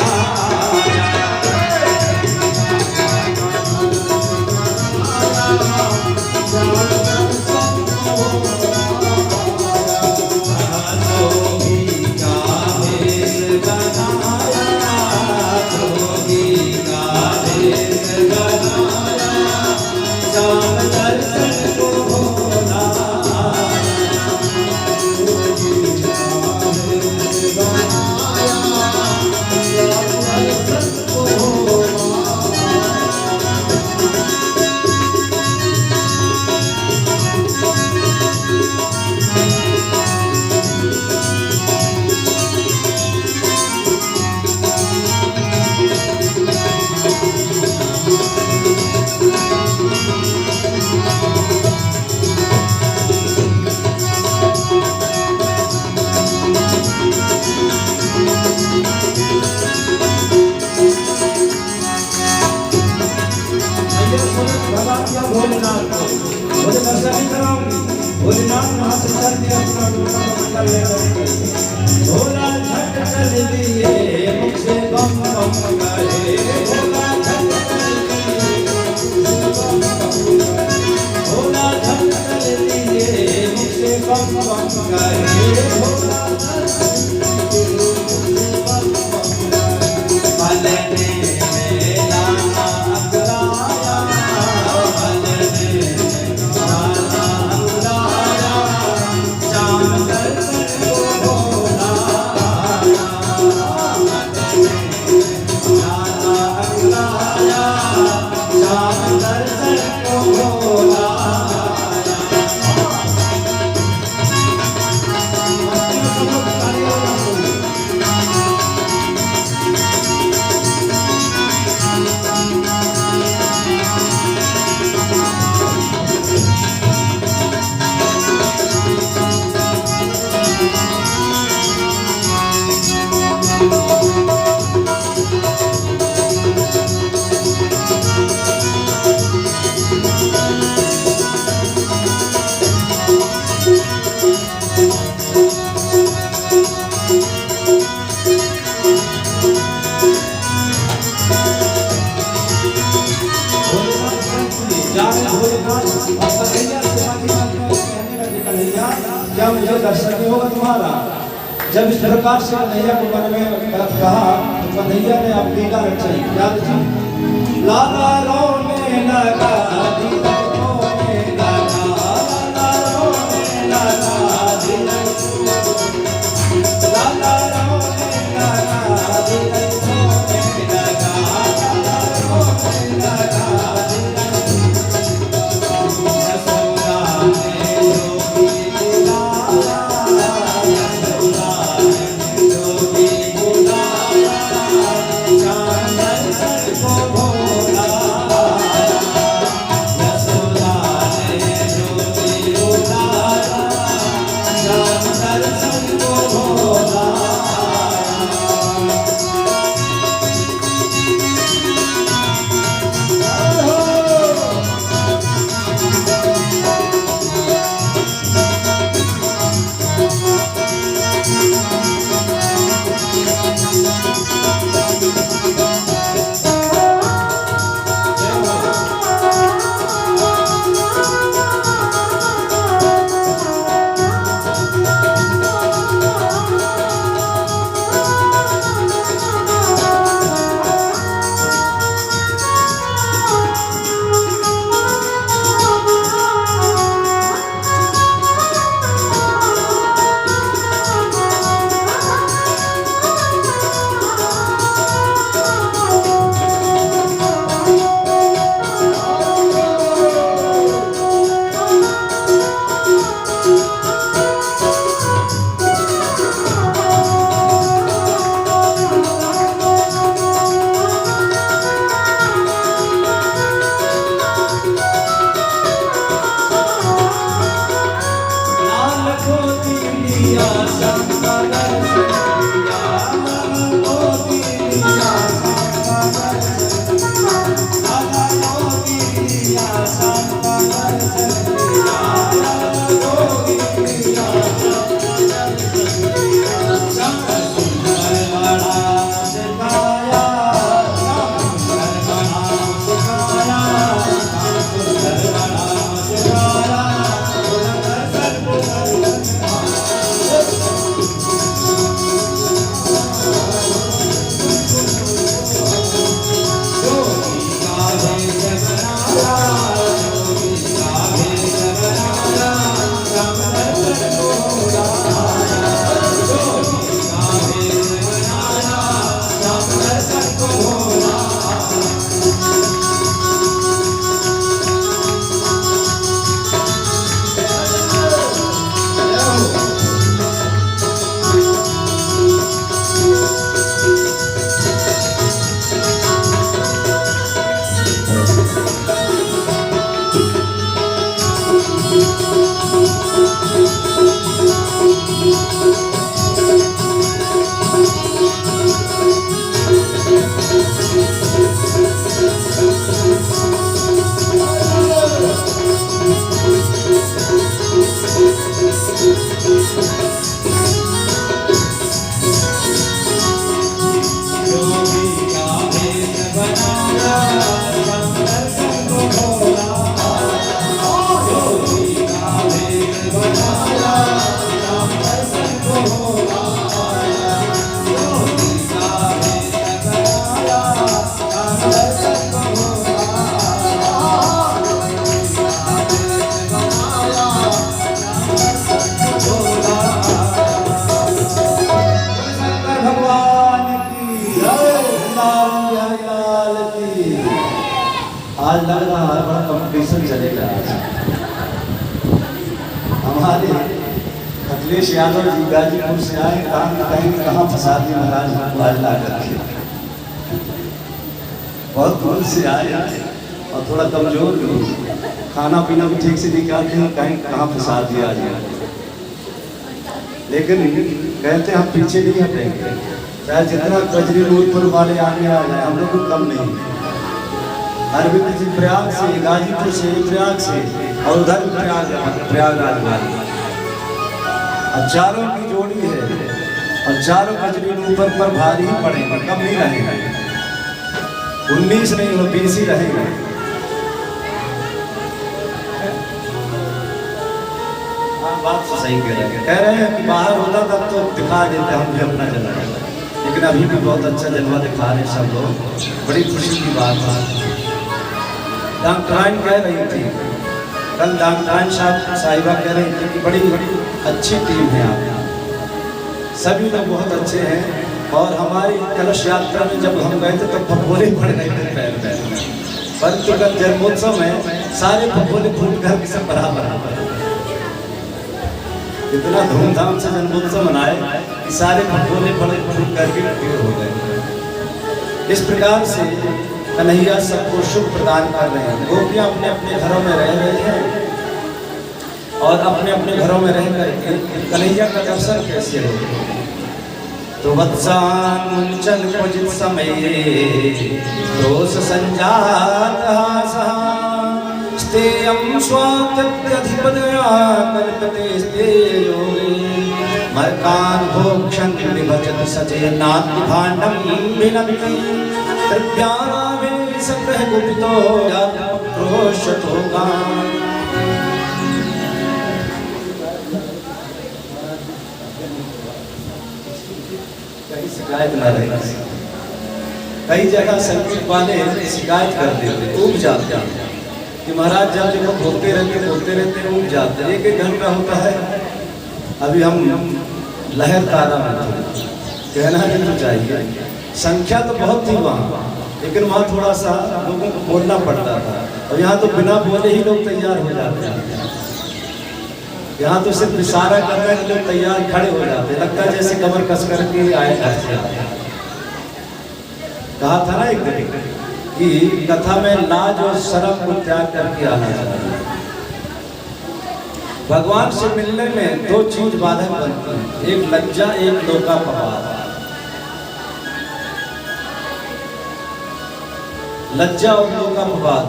भोलेनाथ को बोले दर्शन नहीं कराऊंगी। भोलेनाथ वहां से चल दिया अपना डोला मंडल लेकर भोला झट चल दिए मुख से बम बम करे, भोला झट चल दिए भोला झट चल दिए मुख से बम बम करे, भोला झट क्या मुझे दर्शन नहीं होगा तुम्हारा। जब इस प्रकार से कन्हैया को मन में कहा तो कन्हैया ने अपनी लीला रचाई। याद थी लाला रोने लगा, दीदा रोने लगा, लाला रोने लगा, दीदा लाला रोने लगा, दीदा रोने लगा, लाला रोने लगा, आज लग रहा है बड़ा कंपटीशन चलेगा। हमारे अखिलेश यादव जी गाजीपुर से आए, कहाँ फंसा दिए महाराज हमको आज ला करके। बहुत दूर से आए और थोड़ा कमजोर भी, खाना पीना भी ठीक से नहीं खाते हैं, कहीं कहाँ फंसा दिया जाए। लेकिन कहते हम पीछे नहीं हटेंगे, चाहे जितना कजरी नूरपुर वाले आगे आ जाए, हम लोग कम नहीं। अरविंद जी प्रयाग से, गाजीपुर से, प्रयाग से और उधर प्रयागराज वाले, और चारों की जोड़ी है और चारों कजरी नूरपुर पर भारी ही पड़ेगा, कम नहीं रहेगा। 19 नहीं हो 20 ही रहेगा। बात तो सही कह रहे हैं कि बाहर होता तब तो दिखा देते हम भी अपना जलवा, लेकिन अभी भी बहुत अच्छा जलवा दिखा रहे सब लोग, बड़ी खुशी की बात है। डॉक्टराइन कह रही थी कल, डॉक्टराइन साहिबा कह रही थी कि बड़ी अच्छी टीम है आप, सभी लोग बहुत अच्छे हैं। और हमारी कलश यात्रा में जब हम गए थे तो फफोले पड़ गए थे पैर में, परंतु कल जन्मोत्सव में सारे फफोले फूट कर सब बराबर, इतना धूमधाम से जन्मोत्सव मनाए कि सारे फफोले फूट करके हो गए। इस प्रकार से कन्हैया सबको सुख प्रदान कर रहे हैं। गोपियां अपने अपने घरों में रह रही हैं और अपने अपने घरों में रह करके कन्हैया का दर्शन कैसे हो। तो वत्सांचल क्वचित समये दोष संजात स्तेयं स्वात्यधिपदया कल्पते स्तेयोगे मर्कान् भोक्षन् विभजत सजे नाति भाण्डं विनन्ति तृप्यारामे संग्रह गुप्तो यात्रोषतोगा। शिकायत न रहे, कई जगह संगीत वाले शिकायत कर देते, ऊब जाते हैं कि महाराज जब देखो बोलते रहते ऊब जाते। एक एक घंटा होता है। अभी हम लहर तारा में कहना नहीं तो चाहिए, संख्या तो बहुत थी वहाँ, लेकिन वहाँ थोड़ा सा लोगों को बोलना पड़ता था, और यहाँ तो बिना बोले ही लोग तैयार हो जाते हैं। यहाँ तो सिर्फ इशारा करना कि लोग तैयार खड़े हो जाते, लगता है जैसे कमर कस करके आए घर से। कहा था ना एक दिन कि कथा में लाज और शर्म को त्याग करके आना चाहिए। भगवान से मिलने में दो चीज बाधक बनती है, एक लज्जा, एक लोकापवाद। लज्जा और लोकापवाद।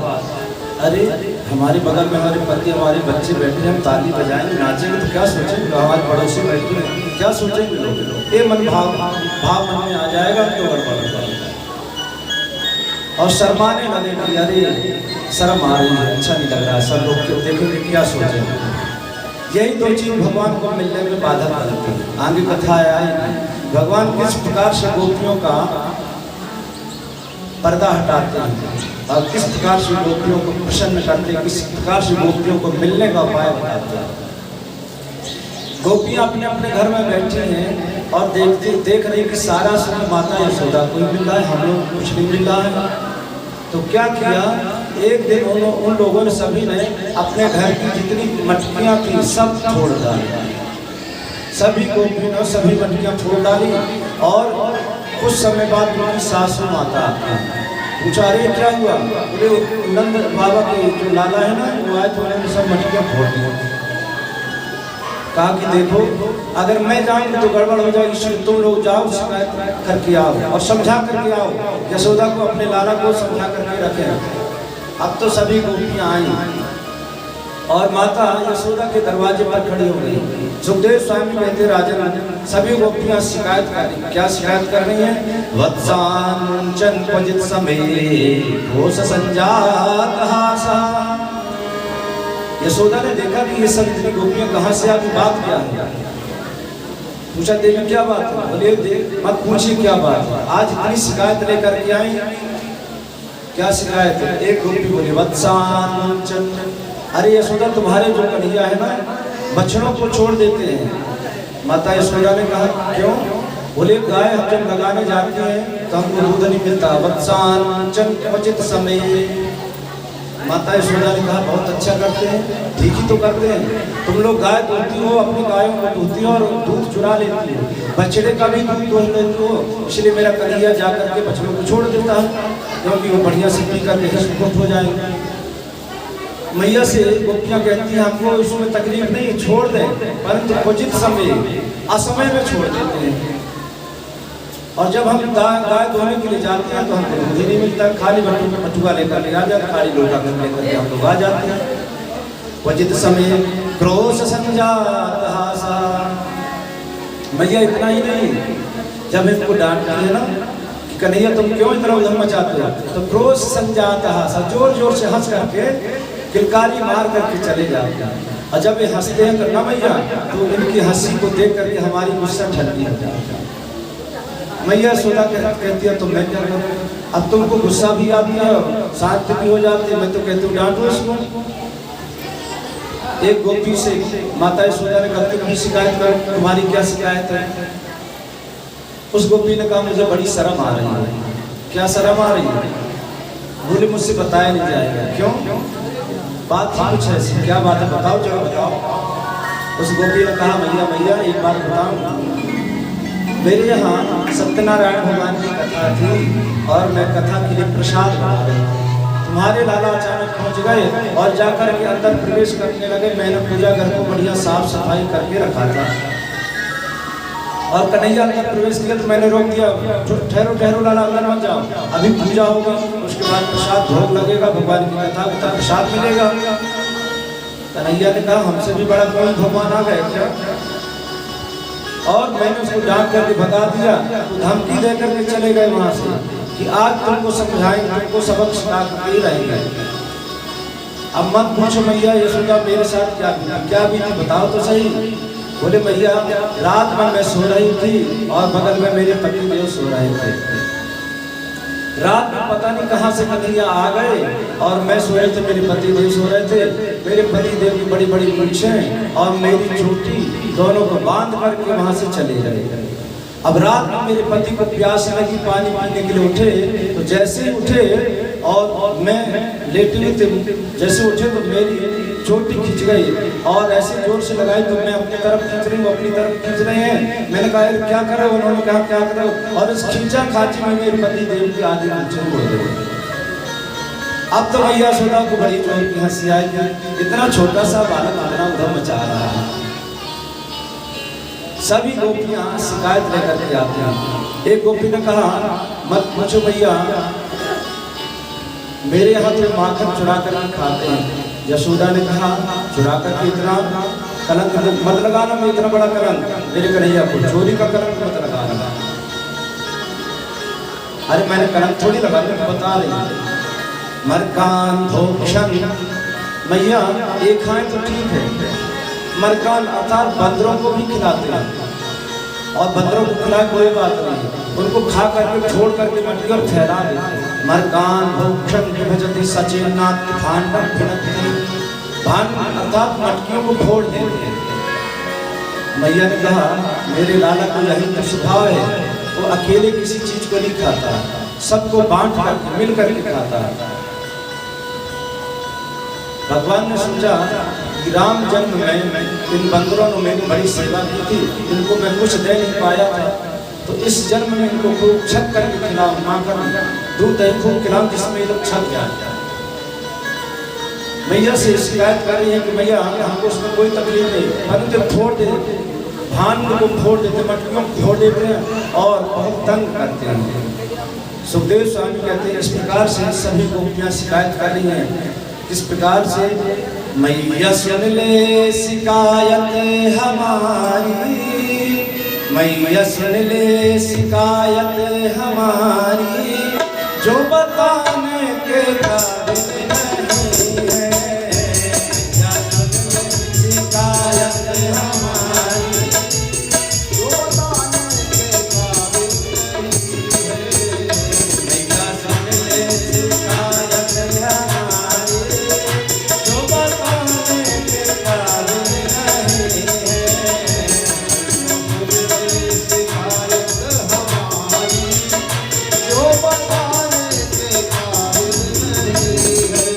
अरे हमारे बगल में हमारे पति, हमारे बच्चे बैठे, हम ताली बजाएंगे, नाचेंगे तो क्या सोचेंगे, हमारे पड़ोसी बैठे हैं क्या सोचेंगे लोग। ये मन भाव मन में आ जाएगा तो गड़बड़ हो जाएगा। और शर्माने लगे कि अरे शर्म आ रही है, अच्छा नहीं लग रहा है, सब लोग क्यों देखेंगे, क्या सोचेंगे। यही दो चीज भगवान को मिलने में बाधा बनती है। आगे कथा आया भगवान किस प्रकार से गोपियों का पर्दा हटाते हैं और किस प्रकार से गोपियों को प्रसन्न करते हैं, किस प्रकार से गोपियों को मिलने का उपाय बताते हैं। गोपियां अपने अपने घर में बैठी हैं और देख रही कि सारा समय माता यशोदा को मिल रहा है, हम लोग कुछ नहीं मिल रहा है। तो क्या किया, एक दिन उन लोगों ने सभी ने अपने घर की जितनी मटकियाँ थी सब फोड़ डाली, सभी गोपियों ने सभी मटकियाँ फोड़ डाली। और कुछ समय बाद उनकी सासू माता पूछा, अरे क्या हुआ। बोले नंद बाबा के जो लाला है ना, वो आए तो उन्होंने सब मटकियाँ फोड़ दी। कहा कि देखो अगर मैं जाऊँ तो गड़बड़ हो जाएगी, इसलिए तुम लोग जाओ शिकायत करके आओ और समझा करके आओ, यशोदा को अपने लाला को समझा करके रखें। अब तो सभी गोपियाँ आई और माता यशोदा के दरवाजे पर खड़ी हो गई। सुखदेव स्वामी कहते राजन सभी गोपियाँ शिकायत कर रही। क्या शिकायत कर रही है। वत्सांचन क्वचित समये घोष संजात हासा। यशोदा ने देखा कि ये सब इतनी गोपियाँ कहाँ से आती, बात क्या है। पूछा देवी क्या बात है। बोले देव मत पूछिए क्या बात है, आज इतनी शिकायत लेकर के आई। क्या शिकायत है। एक गोपी बोली वत्सांचन, अरे यशोदा तुम्हारे जो कन्हैया है ना बछड़ों को छोड़ देते हैं। माता यशोदा ने कहा क्यों। बोले गाय हम जब लगाने जाते हैं तो हमको दूध नहीं मिलता। वत्सांचन क्वचित समये, माता यशोदा ने कहा बहुत अच्छा करते हैं, ठीक ही तो करते हैं। तुम लोग गाय दूधती हो, अपनी गायों को दूधती हो और दूध चुरा लेती हो, बछड़े का भी दूध दूध लेती हो, इसलिए मेरा कन्हैया जा करके बछड़ों को छोड़ देता है, क्योंकि वो बढ़िया से पी करके सुपुर्द हो जाएंगे। मैया से गोपियाँ कहती हैं हमको इसमें तकलीफ नहीं, छोड़ दें, परंतु उचित समय असमय में छोड़ देते हैं। और जब हम गाय धोने के लिए जाते हैं तो हमको दूध ही नहीं मिलता, खाली बटुआ लेकर के आ जाते, खाली लोटा लेकर के हम लोग आ जाते हैं। क्वचित समय क्रोश संजात हासा, मैया इतना ही नहीं, जब इनको डांटती है ना कि कन्हैया तुम क्यों इतना उधम मचाते हो, तो क्रोश संजात हासा, जोर जोर से हंस करके किलकारी मार करके चले जाते हैं। और जब ये हंसते हैं तो ना मैया, तो इनकी हंसी को देख करके हमारी गुस्सा ठंडी हो जाती है। मैया यशोदा कहती है तो मैं क्या करूं, अब तुमको गुस्सा भी आती है, शांत भी हो जाती है, मैं तो कहती हूँ डांटो इसको। एक गोपी से माता यशोदा ने कहा तुम शिकायत कर, तुम्हारी क्या शिकायत है? उस गोपी ने कहा मुझे बड़ी शर्म आ रही है। क्या शर्म आ रही है? बोले मुझसे बताया नहीं जाएगा। क्यों? बात ही कुछ ऐसी, क्या बात है बताओ, जरा बताओ। उस गोपी ने कहा मैया एक बात बताओ, मेरे यहाँ सत्यनारायण भगवान की कथा थी और मैं कथा के लिए प्रसाद बना रही थी, तुम्हारे लाला अचानक पहुँच गए और जाकर के अंदर प्रवेश करने लगे। मैंने पूजा घर को बढ़िया साफ सफाई करके रखा था और कन्हैया अंदर प्रवेश किया तो मैंने रोक दिया, ठहरो ठहरो लाला अंदर मत जाओ, अभी पूजा होगा, उसके बाद प्रसाद भोग लगेगा, भगवान की कथा का प्रसाद मिलेगा। कन्हैया ने कहा हमसे भी बड़ा कोई भगवान आ गए क्या? और मैंने उसको डांट करके भगा दिया, तो धमकी दे करके चले गए वहां से कि आज तुमको समझाएंगे, तुमको सबक सिखा के ही रहेंगे। अब मत पूछो मैया यशोदा मेरे साथ क्या बीती बताओ तो सही। बोले मैया रात में मैं सो रही थी और बगल में मेरे पति देव सो रहे थे। रात में पता नहीं कहां से कन्हैया आ गए और मैं सो रहे थे, मेरे पति देव सो रहे थे। मेरे पति देव की बड़ी बड़ी मूंछें और मेरी चोटी दोनों को बांध करके वहां से चले गए। अब रात में मेरे पति को प्यास लगी, पानी पीने के लिए उठे, तो जैसे ही उठे और मैं लेटे हुए थे, जैसे उठे तो मेरी चोटी खिंच गई और ऐसे जोर से लगाई तो मैं अपनी तरफ खींच रही हूँ, अपनी तरफ खींच रहे हैं। मैंने कहा क्या करो? उन्होंने कहा क्या करो? और इस खींचा खाची में मेरे पति देव की आधी मूंछें उड़ गई। अब तो मैया यशोदा को बड़ी जोर की हंसी आई, इतना छोटा सा बालक अपना उधम मचा रहा है। सभी गोपियां शिकायत लेकर के आती हैं। एक गोपी ने कहा मत पूछो भैया, मेरे यहाँ तो माखन चुरा कर खाते हैं। यशोदा ने कहा चुरा कर इतना कलंक मत लगाना, मैं इतना बड़ा कलंक मेरे कन्हैया को, चोरी का कलंक मत लगाना। अरे मैंने कलंक थोड़ी लगा, बता रही मरकान धोक्षण। मैया एक खाएं तो ठीक है, मरकान अर्थात बंदरों को भी खिलाते हैं और बंदरों को खिलाए कोई बात नहीं, उनको खा करके छोड़ करके मटकी और फैला देते। मरकान भोक्षण विभजति सचेनात् भांडं भिनक्ति, भांड अर्थात मटकियों को फोड़ देते हैं। मैया ने कहा मेरे लाला को यही तो स्वभाव है, वो अकेले किसी चीज को नहीं खाता, सबको बांट करके मिल करके खाता है। भगवान ने सोचा कि राम जन्म में इन बंदरों ने मेरी बड़ी सेवा की थी, इनको मैं कुछ दे नहीं पाया था, तो इस जन्म में इनको खूब छक करके खिलाऊं, माखन दूध दही खूब खिलाऊं जिसमें ये लोग छक जाए। मैया से शिकायत कर रही है कि मैया हमको उसमें कोई तकलीफ नहीं, परंतु फोड़ दे, भान को फोड़ देते, मटकियों को फोड़ देते हैं और बहुत तंग करते हैं। सुखदेव स्वामी कहते हैं इस प्रकार से सभी गोपियां शिकायत कर रही हैं। इस प्रकार से मैया सुन ले शिकायत हमारी, मैया सुन ले शिकायत हमारी, जो बताने के काबिल नहीं है। मैया सुन ले शिकायत हमारी, जो बताने के काबिल नहीं है। मैया सुन ले शिकायत हमारी, जो बताने के काबिल नहीं है। शिकायत हमारी, जो बताने के काबिल नहीं है।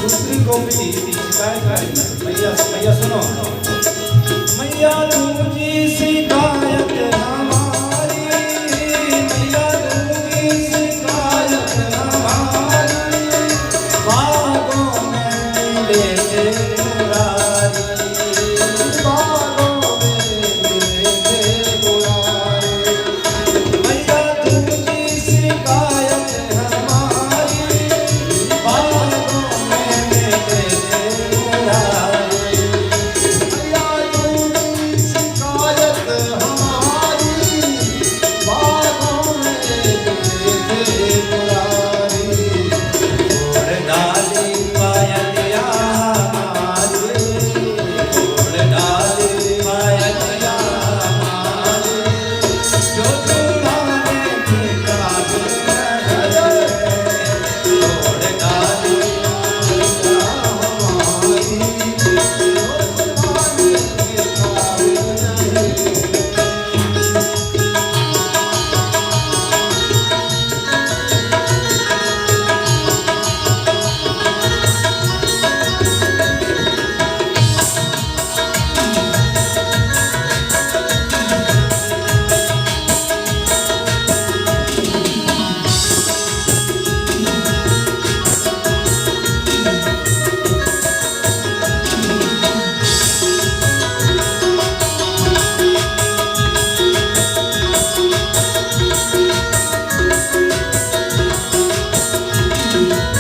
दूसरी गोपी शिकायत करी मैया मैया सुनो मैया दूजी शिकायत हमारी मैया दूजी शिकायत हमारी बागों में मिले थे मुरारी बागों में मिले थे मुरारी मैया दूजी शिकायत हमारी बागों में मिले थे मुरारी मैया दूजी शिकायत हमारी बागों में मिले थे मुरारी छोड़ डाली पायलिया हमारी छोड़ डाली पायलिया हमारी जो चुराने की काबिल नहीं छोड़ डाली पायलिया हमारी जो चुराने की काबिल नहीं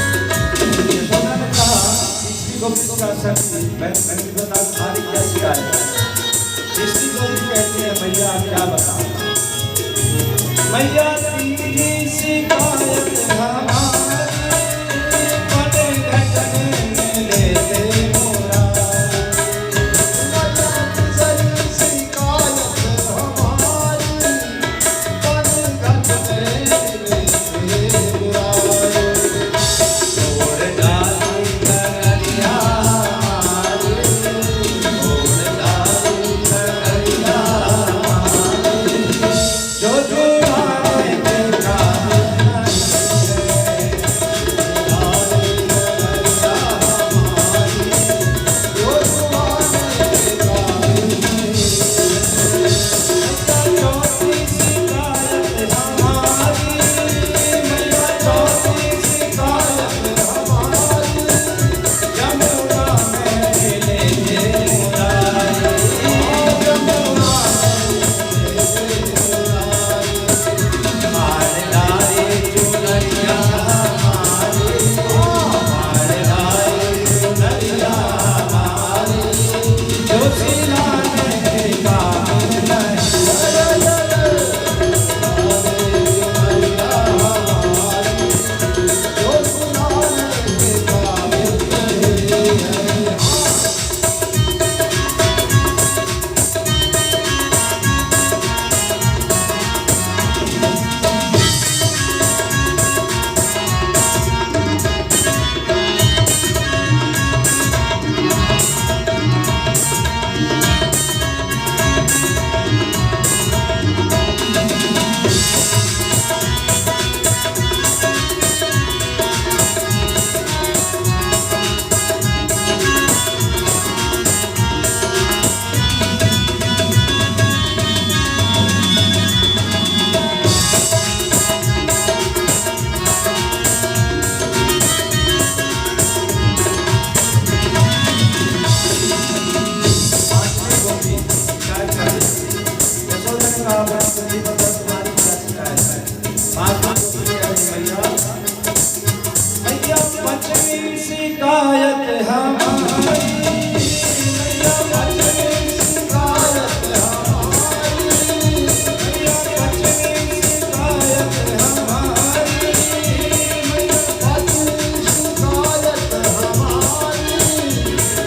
यशोदा ने कहा तीसरी गोपी का शक्ति मैंने बता सारी क्या शिकायत है तीसरी गोपी कहती है मैया क्या बताऊं मैया तीसरी शिकायत हमारी बड़े घटने में लेते मुरारी मैया तीसरी शिकायत हमारी बड़े घटने में लेते मुरारी छोड़ डाली कगरिया हमारी छोड़ डाली कगरिया हमारी जो चुराने के काबिल नहीं डाली कगरिया हमारी जो चुराने के काबिल नहीं मैया चौथी शिकायत हमारी मैया चौथी शिकायत हमारी यमुना में मिले थे मुरारी यमुना में मिले थे मुरारी मारदारी चुनरिया हमारी मारदारी चुनरिया हमारी जो सिलाने के काबिल नहीं जो सुनाने के काबिल नहीं है पांचवी गोपी शिकायत करी यशोदा ने कहा बच्ची बता तुम्हारी क्या शिकायत है पांचवी गोपी कही मैया पंचमी शिकायत हमारी मैया पंचमी शिकायत हमारी मैया पंचमी शिकायत हमारी मैया पंचमी शिकायत हमारी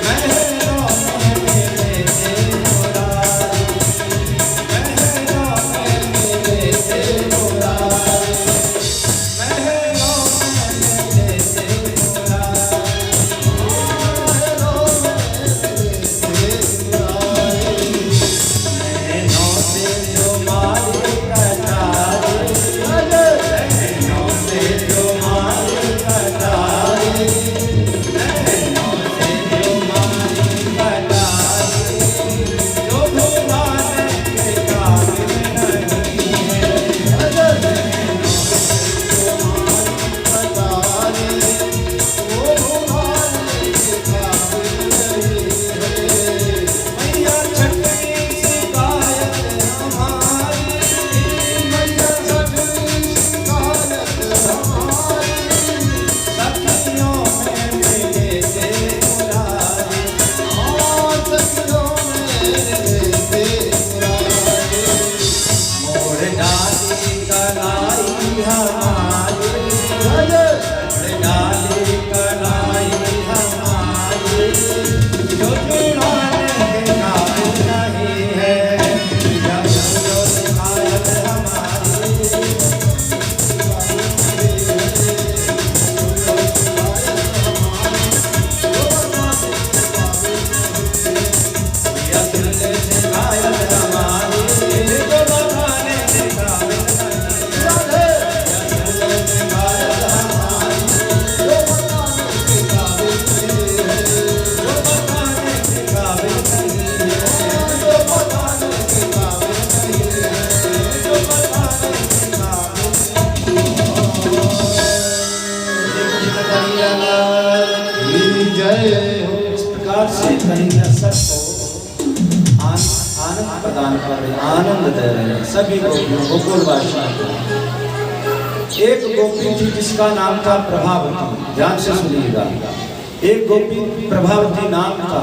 महलों में मिले थे मुरारी महलों में मिले थे मुरारी महलों में मिले थे मुरारी जय हो। इस प्रकार से कन्हैया सबको आनंद प्रदान कर रहे, आनंद दे रहे हैं सभी गोपियों को, गोकुलवासियों को। एक गोपी थी जिसका नाम था प्रभावती, ध्यान से सुनिएगा। एक गोपी प्रभावती नाम था,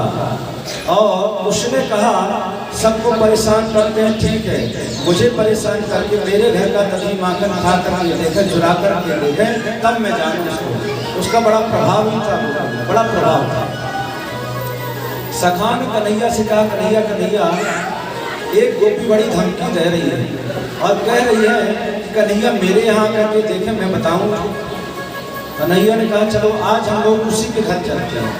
और उसने कहा सबको परेशान करते हैं, ठीक है, मुझे परेशान करके मेरे घर का दही माखन खा करके देखे, चुरा करके देखे, तब मैं जानूं उसको। उसका बड़ा प्रभाव ही था, बड़ा प्रभाव था। सखा ने कन्हैया से कहा, कन्हैया कन्हैया, एक गोपी बड़ी धमकी दे रही है और कह रही है कि कन्हैया मेरे यहाँ करके देखे, मैं बताऊंगा। कन्हैया ने कहा चलो आज हम लोग उसी के घर चलते हैं।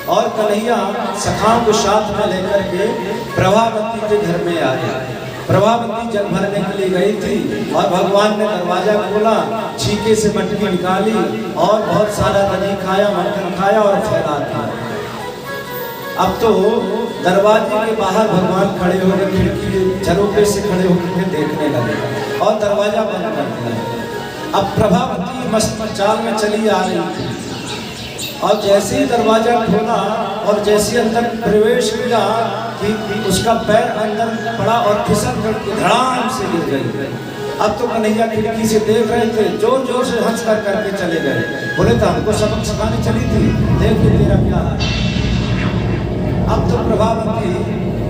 और कन्हैया सखाओं को साथ में लेकर के प्रभावती के घर में आया। प्रभावती जल भरने के लिए गई थी और भगवान ने दरवाजा खोला, छीके से मटकी निकाली और बहुत सारा दही खाया, मक्खन खाया और फैला दिया। अब तो दरवाजे के बाहर भगवान खड़े हो गए, खिड़की झरोखे से खड़े होकर देखने लगे और दरवाजा बंद कर दिया। अब प्रभावती मस्त चाल में चली आ रही थी और जैसे ही दरवाजा खोला और जैसे अंदर प्रवेश किया कि उसका पैर अंदर पड़ा और फिसल करके धड़ाम से गिर गई। अब तो कन्हैया खिड़की से देख रहे थे, जोर जोर से हंस कर करके चले गए। बोले तो हमको सबक सिखाने चली थी, देख ले तेरा क्या है। अब तो प्रभावती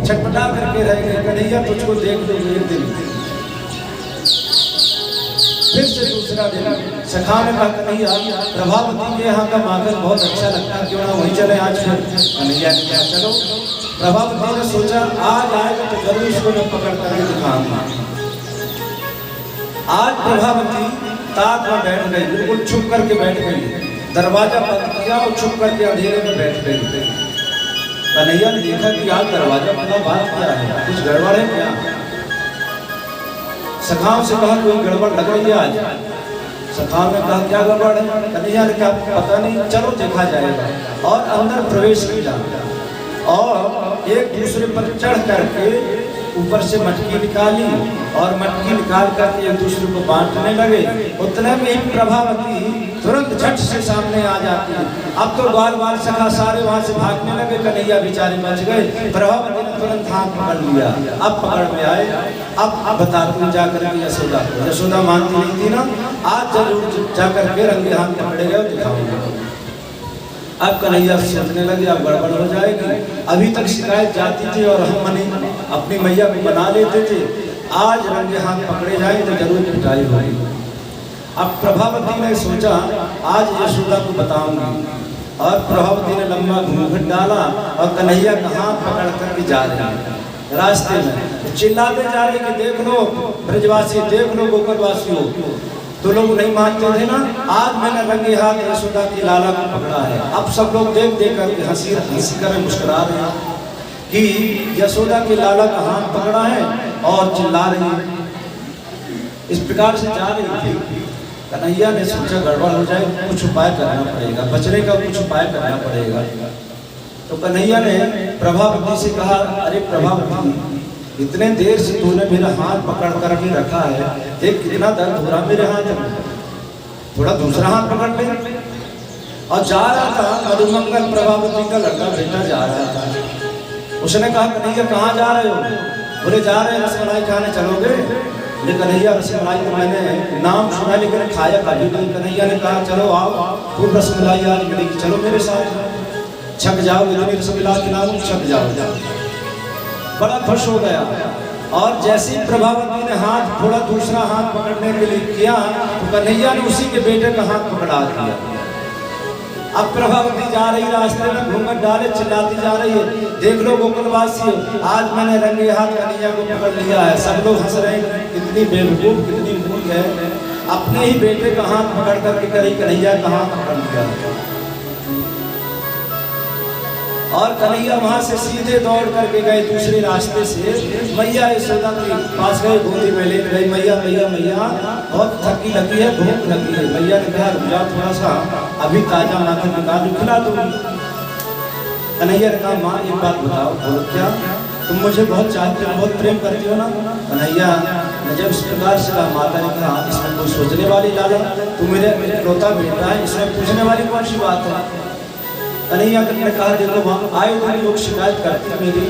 छटपटा करके रह गए, कन्हैया तुझको देख लो एक दिन। फिर से दूसरा दिन सखा ने कहा, कन्हैया प्रभावती के यहाँ का माखन बहुत अच्छा लगता है, क्यों ना वहीं चले आज। फिर कन्हैया ने कहा चलो। प्रभावती ने सोचा आज आएगा तो जरूर इसको मैं पकड़ करके दिखाऊंगा। आज प्रभावती ताक में बैठ गई, बिल्कुल छुप करके बैठ गई, दरवाजा बंद किया और छुप करके अंधेरे में बैठ गई। कन्हैया ने देखा कि आज दरवाजा खुला, बात क्या है, कुछ गड़बड़ है क्या। सखाओं से कहा कोई गड़बड़ लग रही है आज। सखाओं ने कहा क्या गड़बड़ है। कन्हैया ने कहा पता नहीं, चलो देखा जाएगा। और अंदर प्रवेश किया और एक दूसरे पर चढ़ करके ऊपर से मटकी निकाली और मटकी निकाल करके एक दूसरे को बांटने लगे। उतने में ही प्रभावती तुरंत झट से सामने आ जाती है। अब तो बार बार सखा सारे वहां से भागने लगे, कन्हैया बेचारे बच गए। प्रभावती ने तुरंत हाथ पकड़ लिया। अब पकड़ में आए, अब बता तू जा करके यशोदा को। यशोदा मानती नहीं थी ना, आज जरूर जा करके रंगे हाथ पकड़े गए, दिखाऊंगा। अब कन्हैया सोचने लगे अब गड़बड़ हो जाएगी। अभी तक शिकायत जाती थी और हम मनी अपनी मैया को बना लेते थे, आज रंगे हाथ पकड़े जाए तो जरूर पिटाई होगी। अब प्रभावती ने सोचा आज यशोदा को बताऊंगी। और प्रभावती ने लंबा घूंघट डाला और कन्हैया का हाथ पकड़ करके जा रहे हैं। रास्ते में चिल्लाते जा रहे कि देख लो ब्रजवासी, देख लो गोकुलवासियों, तो लोग नहीं मानते थे ना। आज मैंने रंगे हाथ यशोदा की लाला को पकड़ा है। अब सब लोग देख देख कर हंसी कर मुस्कुरा रहे हैं कि यशोदा की लाला का हाथ पकड़ा है और चिल्ला रही है। इस प्रकार से जा रही थी। कन्हैया ने सोचा गड़बड़ हो जाए, कुछ उपाय करना पड़ेगा, बचने का कुछ उपाय करना पड़ेगा। तो कन्हैया ने प्रभावती से कहा, अरे प्रभावती, इतने देर से तूने मेरा हाथ पकड़ कर भी रखा है, देख कितना दर्द हो रहा मेरे हाथ में, थोड़ा दूसरा हाथ पकड़ ले। और जा रहा था मधुमंगल, प्रभावती का लड़का बेटा जा रहा था। उसने कहा कन्हैया कहाँ जा रहे हो। बोले जा रहे हैं रसमलाई खाने, चलोगे। ये कन्हैया रसमलाई तो मैंने नाम सुना लेकिन खाया कभी नहीं। कन्हैया ने कहा चलो आओ, खूब रसमलाई आज मिलेगी, चलो मेरे साथ, छक जाओ, इतनी रसमलाई खिलाऊं, छक जाओ। बड़ा खुश हो गया। और जैसे ही प्रभावती ने हाथ थोड़ा दूसरा हाथ पकड़ने के लिए किया तो कन्हैया ने उसी के बेटे का हाथ पकड़ा दिया। अब प्रभावती जा रही, रास्ते में घूंघट डाले चिल्लाती जा रही है, देख लो गोकुलवासियों, आज मैंने रंगे हाथ कन्हैया को पकड़ लिया है। सब लोग हंस रहे हैं, कितनी बेवकूफ, कितनी मूर्ख है, अपने ही बेटे का हाथ पकड़ करके कहीं कन्हैया का हाथ पकड़ लिया। और कन्हैया वहां से सीधे दौड़ करके गए दूसरे रास्ते से, मैया यशोदा के पास गए, गोदी में ले गए। मैया मैया मैया बहुत थकी लगी है, भूख लगी है। मैया ने कहा रुक जाओ थोड़ा सा, अभी ताजा माखन निकाल खिला दूंगी। कन्हैया ने कहा माँ एक बात बताओ। बोलो क्या, तुम मुझे बहुत चाहते हो, बहुत प्रेम करती हो ना। कन्हैया ने जब इस प्रकार से कहा, माता ने कहा इसमें कोई सोचने वाली लाला, तू मेरे इकलौता बेटा है, इसमें पूछने वाली कौन सी बात है। कन्हैया ने कहा देखो वहाँ आए दिन लोग शिकायत करते हैं मेरी,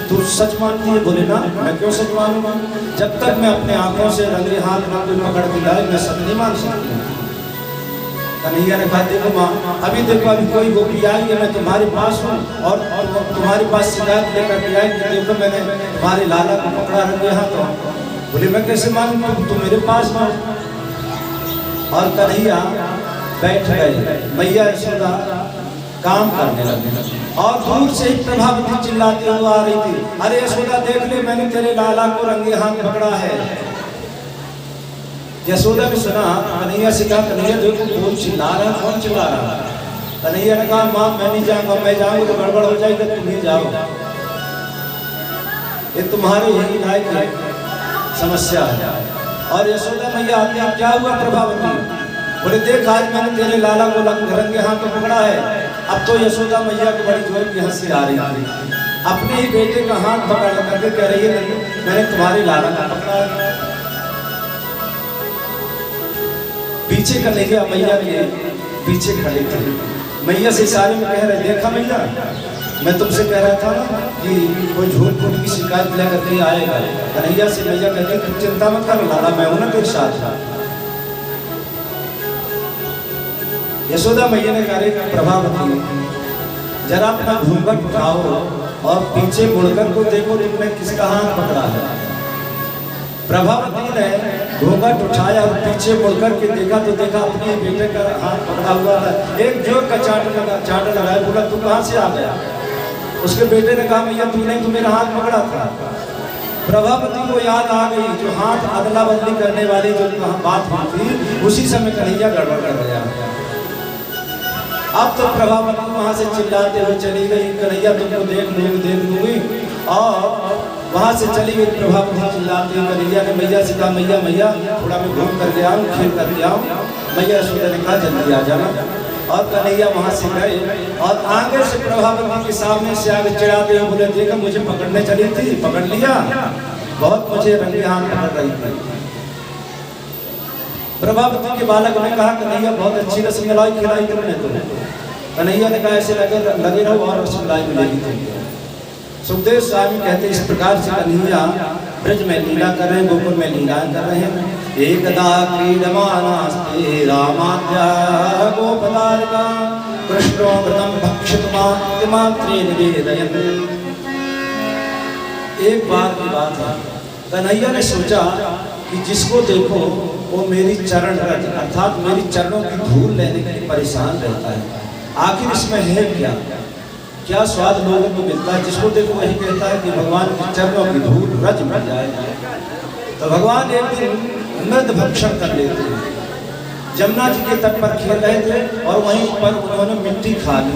तू सच मानती है? बोले ना, मैं क्यों सच मानूंगा, जब तक मैं अपने आंखों से रंगे हाथ ना कोई पकड़ के लाए मैं सच नहीं मान सकती। कन्हैया ने कहा देखो माँ, अभी देखो अभी कोई गोपी आई है, मैं तुम्हारे पास हूँ और तुम्हारे पास शिकायत लेकर के आई कि देखो मैंने तुम्हारे लाला को पकड़ा रंगे हाथों। बोले मैं कैसे मानूं, तुम मेरे पास हो। और कन्हैया बैठ गए, मैया यशोदा काम करने लगे और दूर से ही प्रभावती चिल्लाते हुए आ रही थी, अरे यशोदा देख ले मैंने तेरे लाला को रंगे हाथ पकड़ा है। यशोदा ने सुना, कन्हैया से कहा कन्हैया देखो कौन चिल्ला रहा, कौन चिल्ला रहा। कन्हैया ने कहा माँ मैं नहीं जाऊंगा, मैं जाऊंगा तो गड़बड़ हो जाएगा, तुम ही जाओ, ये तुम्हारे यही लायक समस्या है। और यशोदा मैया आती है, क्या हुआ प्रभावती? बोले देख आज मैंने तेरे लाला को रंगे हाथ में पकड़ा है। अब तो यशोदा मैया को बड़ी जोर की हंसी आ रही थी, अपने ही बेटे का हाथ पकड़ करके कह रही है मैंने तुम्हारे लाला को पकड़ा है। पीछे कन्हैया मैया के पीछे खड़े थे, मैया से इशारे में कह रहे देखा मैया मैं तुमसे कह रहा था ना कि कोई झूठ फूट की शिकायत लेकर के आएगा। कन्हैया से मैया कहती तुम चिंता मत कर लाला, मैं हूं ना तेरे साथ। यशोदा मैया ने कहा प्रभावती जरा अपना घूंघट उठाओ और पीछे मुड़कर को देखो तुमने किसका हाथ पकड़ा है। प्रभावती ने घूंघट उठाया और पीछे मुड़कर के देखा तो देखा अपने बेटे का हाथ पकड़ा हुआ था। एक जोर का चांटा लगाया, बोला तू कहाँ से आ गया? उसके बेटे ने कहा भैया तूने तो मेरा हाथ पकड़ा था। प्रभावती को याद आ गई जो हाथ अदला बदली करने वाली जो बात हुई थी, उसी समय कन्हैया गड़बड़ कर गया। अब तो प्रभावती वहां से चिल्लाते हुए चली गई, कन्हैया तुमको देख लूंगी। और वहां से चली गई प्रभावती चिल्लाती। कन्हैया ने मैया से कहा मैया मैया थोड़ा मैं घूम करके आऊँ, खेल करके आऊँ। मैया यशोदा ने कहा जल्दी आ जाना। और कन्हैया वहां से गए और आगे से प्रभावती के सामने से आगे चिढ़ाते हुए बोले देखा मुझे पकड़ने चली थी, पकड़ लिया, बहुत मुझे रंगे हाथ पकड़ रही थी। प्रभावती के बालक ने कहा कन्हैया बहुत अच्छी रसमलाई खिलाई तुमने तो। कन्हैया ने कहा ऐसे लगे रहो और रसमलाई मिलेगी तुमको। सुखदेव स्वामी कहते इस प्रकार से कन्हैया ब्रज में लीला कर रहे हैं, गोकुल में लीला कर रहे हैं। एकदा क्रीडमानास्ते रामाद्या गोपदारका कृष्णो व्रतम भक्षितमात्रे निवेदयन्। एक बार की बात है, कन्हैया ने सोचा कि जिसको देखो वो मेरी चरण रज अर्थात मेरी चरणों की धूल लेने के लिए परेशान रहता है। आखिर इसमें है क्या, क्या स्वाद लोगों को मिलता है? जिसको देखो वही कहता है कि भगवान के चरणों की धूल रज मिल जाए। तो भगवान एक दिन मृद भक्षण कर लेते हैं। जमुना जी के तट पर खेल रहे थे और वहीं पर उन्होंने मिट्टी खा ली।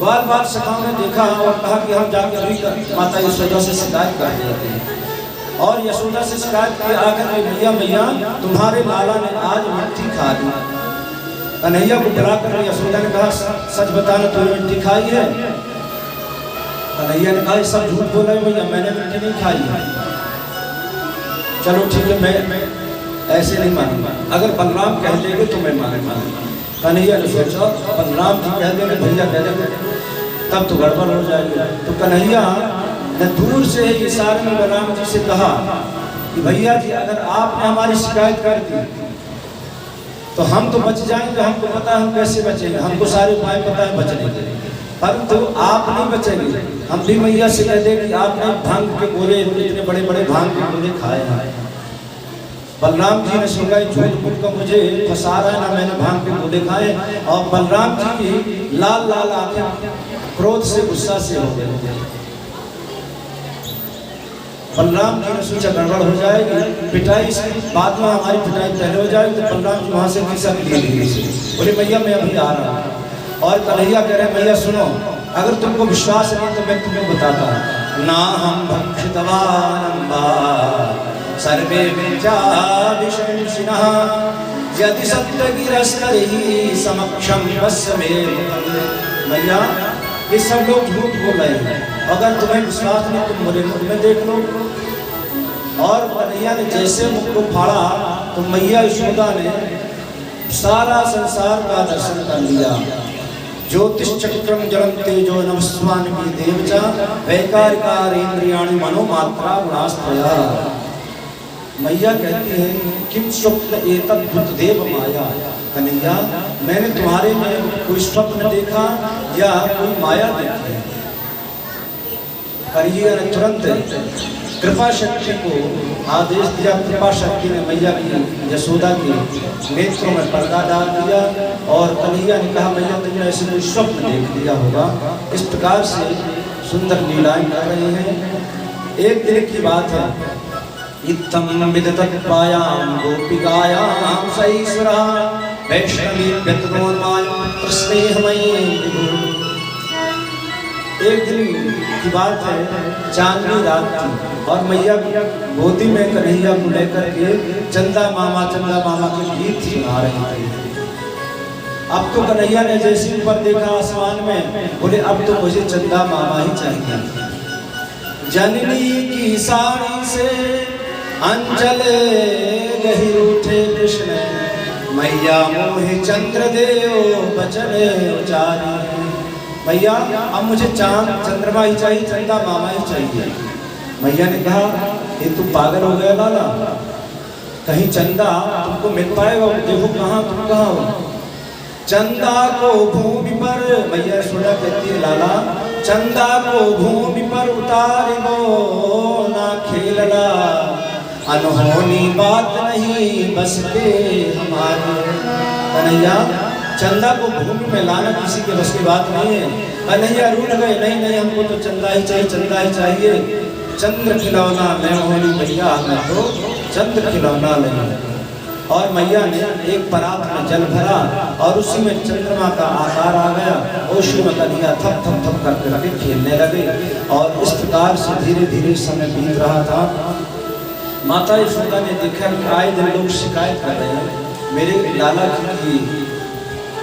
बार बार सखाओं ने देखा और कहा कि हम जाकर अभी माता यशोदा से शिकायत कर देते हैं। और यशोदा से शिकायत की आकर के मैया मैया तुम्हारे लाला ने आज मिट्टी खा ली। कन्हैया को बुला कर यशोदा ने कहा सच बताना तूने मिट्टी खाई है? कन्हैया ने कहा सब झूठ बोल रहे भैया, मैंने मिट्टी नहीं खाई। चलो ठीक है मैं ऐसे नहीं मानूंगा, अगर बलराम कह देंगे तो मैं मानूंगा। कन्हैया ने सोचा बलराम जी कह देंगे भैया कह देंगे तब तो गड़बड़ हो जाएगी। तो कन्हैया ने दूर से ही इशारे में बलराम जी से कहा कि भैया जी अगर आपने हमारी शिकायत कर दी तो हम तो बच जाएंगे, हमको पता है हम कैसे बचेंगे, हमको सारे उपाय पता है बचने के, परंतु आप नहीं बचेंगे। हम भी मैया से कह दें कि आपने भांग के गोले इतने बड़े बड़े भांग के गोले खाए हैं। बलराम जी ने सुना झूठ मूठ का मुझे फंसा रहा है ना, मैंने भांग के गोले खाए। और बलराम जी की लाल लाल आंखें क्रोध से गुस्सा से हो गए। बलराम जी ने सोचा गड़बड़ हो जाएगी, पिटाई बाद में हमारी पिटाई पहले हो जाएगी। तो बलराम जी वहां से खिसक लिए, बोले भैया मैं अभी आ रहा हूँ। और कन्हैया कह रहे भैया सुनो, अगर तुमको विश्वास नहीं तो मैं तुम्हें बताता हूँ ना हम भक्षितवानंबा सर्वे विचाविशंसिनः यदि सत्यगिरस्तरिहि समक्षम वस्मे। मैया ये सब लोग झूठ बोल रहे हैं, अगर तुम्हें विश्वास नहीं तुम मेरे मुख में देख लो। और कन्हैया ने जैसे मुख को फाड़ा तो मैया यशोदा ने सारा संसार का दर्शन कर लिया। ज्योतिष चक्रम जलम तेजो नमस्वान की देवचा वैकारिकार इंद्रियाणि मनोमात्रा गुणास्त्रया। मैया कहती है किम स्वप्न एतद् भूत देव माया। कन्हैया मैंने तुम्हारे में कोई स्वप्न देखा या कोई माया देखी है? करिए तुरंत कृपा शक्ति को आदेश दिया। कृपा शक्ति ने मैया की यशोदा के नेत्रों में पर्दा डाल दिया और कन्हैया ने कहा मैया तुमने ऐसे कोई स्वप्न देख लिया होगा। इस प्रकार से सुंदर लीलाएं कर रहे हैं। एक दिन की बात है, इत्थम विदतत्पायां गोपिकायां सईश्वरा वैष्णवी व्यतनोन्माय स्नेहमयी। एक दिन की बात है, चांदनी रात थी और मैया गोदी में कन्हैया को लेकर के चंदा मामा के गीत सुना रही थी। अब तो कन्हैया ने जैसे ऊपर देखा आसमान में, बोले अब तो मुझे चंदा मामा ही चाहिए। जननी की साड़ी से अंचल गही उठे कृष्ण, मैया मोहे चंद्रदेव बचन उचारी। भैया अब मुझे चांद चंद्रमा ही चाहिए, चंदा मामा ही चाहिए। मैया ने कहा ये तू पागल हो गया लाला, कहीं चंदा तुमको मिल पाएगा? देखो कहाँ तुम कहाँ हो। चंदा को भूमि पर, मैया यशोदा कहती है लाला चंदा को भूमि पर उतारिबो ना खेलला, अनहोनी बात नहीं बसते हमारे। कन्हैया चंदा को भूमि में लाना किसी के बस की बात नहीं है। कन्हैया रूठ गए, नहीं नहीं हमको तो चंदा ही चाहिए, चंदा ही चाहिए। चंद्र खिलौना मैं होली भैया, मैं तो चंद्र खिलौना नहीं। और मैया ने एक परात में जल भरा और उसी में चंद्रमा का आकार आ गया। उसी में कन्हैया थप थप थप करके खेलने लगे और इस प्रकार से धीरे धीरे समय बीत रहा था। माता यशोदा ने देखा कि आए दिन लोग शिकायत कर रहे हैं मेरे लाला की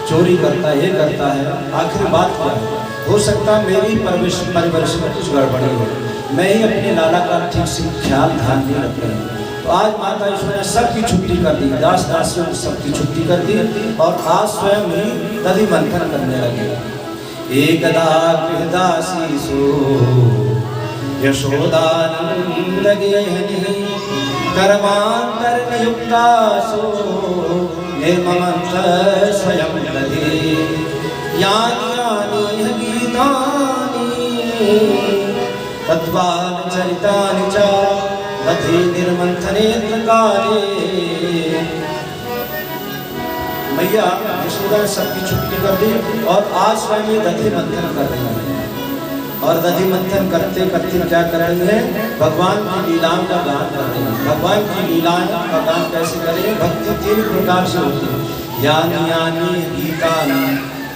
चोरी करता है, ये करता है, आखिर बात क्या है? हो सकता है मेरी परवरिश में कुछ गड़बड़ी हो, मैं ही अपने लाला का ठीक से ख्याल ध्यान नहीं रख रही हूँ। तो आज माता यशोदा ने सबकी छुट्टी कर दी, दास दासियों की सबकी छुट्टी कर दी और आज स्वयं ही दधि मंथन करने लगे। एकदा गृहदासी सो यशोदानंद गेहनि कर्मांतर नियुक्ता सो निर्ममंत स्वयं दधि यानि यानि गीतानि तद्वान चरितानि च दधि निर्मंथनेत्र काले। मैया यशोदा ने सबकी छुट्टी कर दी और आज स्वयं ये दधि मंथन कर रही है। और दधि मंथन करते करते क्या कर रही है? भगवान की लीलाओं का गान कर रही है। भगवान की लीलाओं का गान कैसे करेंगे? भक्ति तीन प्रकार से होती है। यानि यानि गीतानि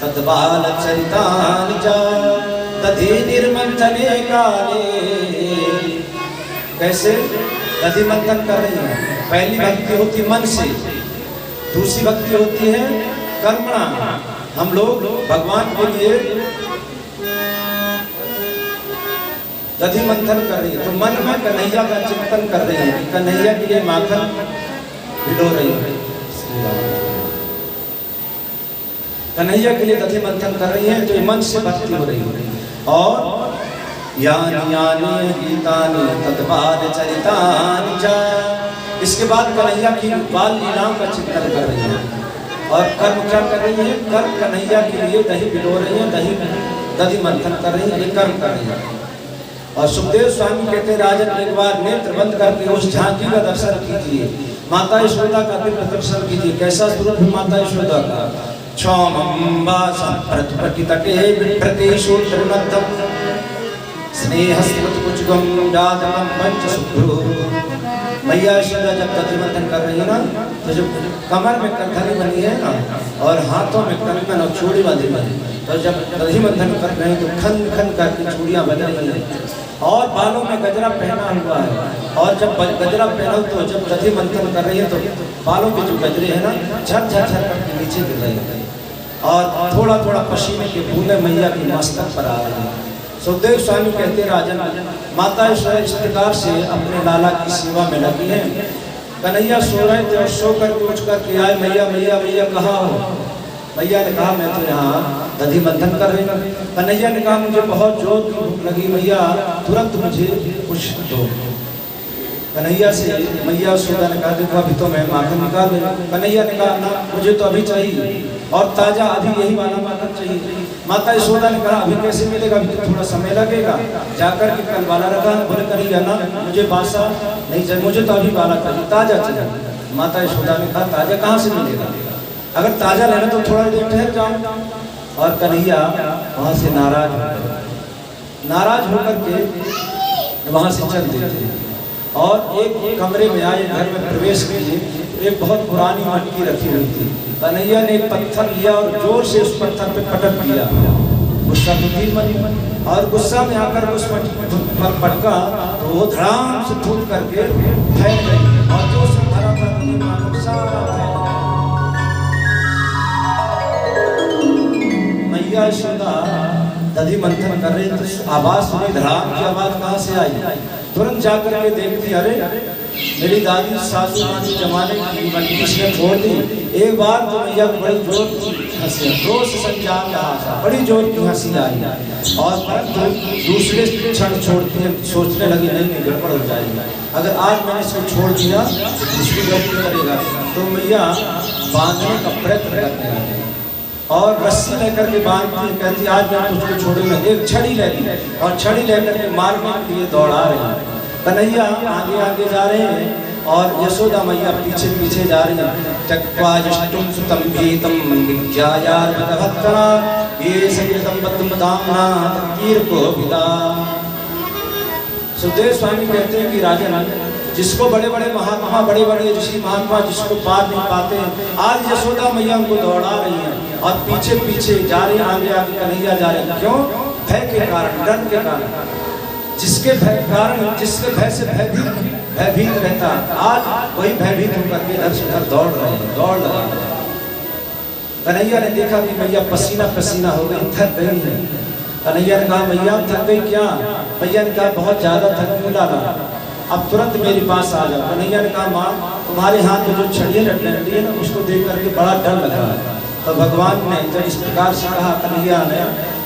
तद्बाल चरितानि च दधि निर्मंथने काले। कैसे दधि मंथन कर रही है? पहली भक्ति होती मन से, दूसरी भक्ति होती है कर्मणा। हम लोग भगवान के लिए दधि मंथन कर रही है तो मन में कन्हैया का चिंतन कर रही है, कन्हैया के लिए माखन भिगो रही है। कन्हैया के लिए दधि मंथन कर रही है तो मन से भक्ति हो रही है। और यानि यानि गीतानि तद्बाल चरितानि च, इसके बाद कन्हैया की बाल लीलाओं का चिंतन कर रही है। और कर्म क्या कर रही है? कर्म कन्हैया के लिए दही भिगो रही है, दधि मंथन कर रही है, ये कर्म कर रही है। और सुखदेव स्वामी कहते हैं राजन एक बार नेत्र बंद करके उस झांकी का दर्शन कीजिए, माता यशोदा का दिव्य दर्शन कीजिए। कैसा स्वरूप है माता यशोदा का? क्षौमंबा संप्रति तटे विप्रतेषु त्रिनद्धम स्नेहस्मृत कुचगम जातम पंच शुभ्रो। मैया यशोदा जब दधि मंथन कर रही है ना, तो जब कमर में कंठनी बनी है ना और हाथों में कंगन और चूड़ी बंधी है, तो जब दधि मंथन कर रहे हैं तो खन खन करके चूड़ियां बन रही हैं और बालों में गजरा पहना हुआ है। और जब गजरा पहना तो जब दधि मंथन कर रही है तो बालों के जो गजरे हैं ना झर झर झर करके नीचे गिर रही है और थोड़ा थोड़ा पसीने के बूंदे मैया की मस्तक पर आ रही है। सुखदेव स्वामी कहते राजन माता यशोदा इस प्रकार से अपने लाला की सेवा में लगी है। कन्हैया सो रहे थे और सो करके उठ करके आए, मैया मैया मैया कहाँ हो? मैया ने कहा मैं तो यहाँ दधि मंथन कर रही हूँ। कन्हैया ने कहा मुझे बहुत जोर की भूख लगी मैया, तुरंत मुझे कुछ दो। कन्हैया से मैया यशोदा ने कहा देखो अभी तो मैं माखन निकाल रही। कन्हैया ने कहा ना मुझे तो अभी चाहिए और ताजा अभी यही वाला माखन चाहिए। माता यशोदा ने कहा अभी कैसे मिलेगा, अभी तो थोड़ा समय लगेगा, जाकर के कल वाला रखा। बोले कन्हैया ना मुझे बासा नहीं चाहिए, मुझे तो अभी वाला चाहिए, ताजा चाहिए। माता यशोदा ने कहा ताजा कहाँ से मिलेगा, अगर ताजा लेना तो थोड़ा देर ठहर जाओ। और कन्हैया वहाँ से नाराज होकर के वहाँ से चल देते हैं और एक कमरे में आए, घर में प्रवेश किए। एक बहुत पुरानी मटकी रखी हुई थी। कन्हैया ने एक पत्थर लिया और जोर से उस पत्थर पे पटक दिया। गुस्सा तो थी मन, और गुस्सा में आकर उस मटकी पर पटका तो वो धड़ाम से फूट करके फैल गई और जो सब भरा था मानो सारा फैल गया। मैया यशोदा दधि मंथन कर रही तो आवाज सुनी, धड़ाम की आवाज कहाँ से आई। तुरंत जाकर के देखती अरे मेरी दादी सासू माँ के जमाने की मटकी इसने छोड़ दी। एक बार तो मैया को बड़ी जोर की हंसी, रोज संजाम रहा, बड़ी जोर की हंसी आई और परंतु दूसरे क्षण छोड़ती है, सोचने लगी नहीं गड़बड़ हो जाएगी, अगर आज मैंने इसको छोड़ दिया दूसरी गलती करेगा। तो मैया बांधने का प्रयत्न करने लगी और रस्सी लेकर के बांधती है, कहती आज मैं तुझको छोड़ूंगा। एक छड़ी ले ली और छड़ी लेकर के मारने के लिए दौड़ा रही है। कन्हैया आगे आगे जा रहे हैं और यशोदा मैया पीछे पीछे जा रही है। त्यक्त्वा जष्टुं सुतं भीतं विज्ञायार्भक्तरा ये संगीतम पद्मदाम्ना तत्कीर्कोविदा। सुखदेव स्वामी कहते हैं कि राजन जिसको बड़े बड़े महात्मा, बड़े बड़े ऋषि महात्मा जिसको पार नहीं पाते, आज यशोदा मैया उनको दौड़ा रही है और पीछे पीछे जा रही, आगे आगे कन्हैया जा रहे हैं। क्यों? भय के कारण, डर के कारण। जिसके भय कारण, जिसके भय से भयभीत रहता, आज वही भयभीत होकर के इधर से उधर दौड़ रहे हैं, दौड़ रहे हैं। कन्हैया ने देखा कि मैया पसीना पसीना हो गई, थक गई है। कन्हैया ने कहा मैया थक गई क्या? मैया ने कहा बहुत ज्यादा थक गई लाला, अब तुरंत मेरे पास आ जाओ। कन्हैया ने कहा माँ तुम्हारे हाथ में जो छड़ियाँ लटकी है ना, उसको देख करके बड़ा डर लगा है। तो भगवान ने जब इस प्रकार से कहा कन्हैया ने,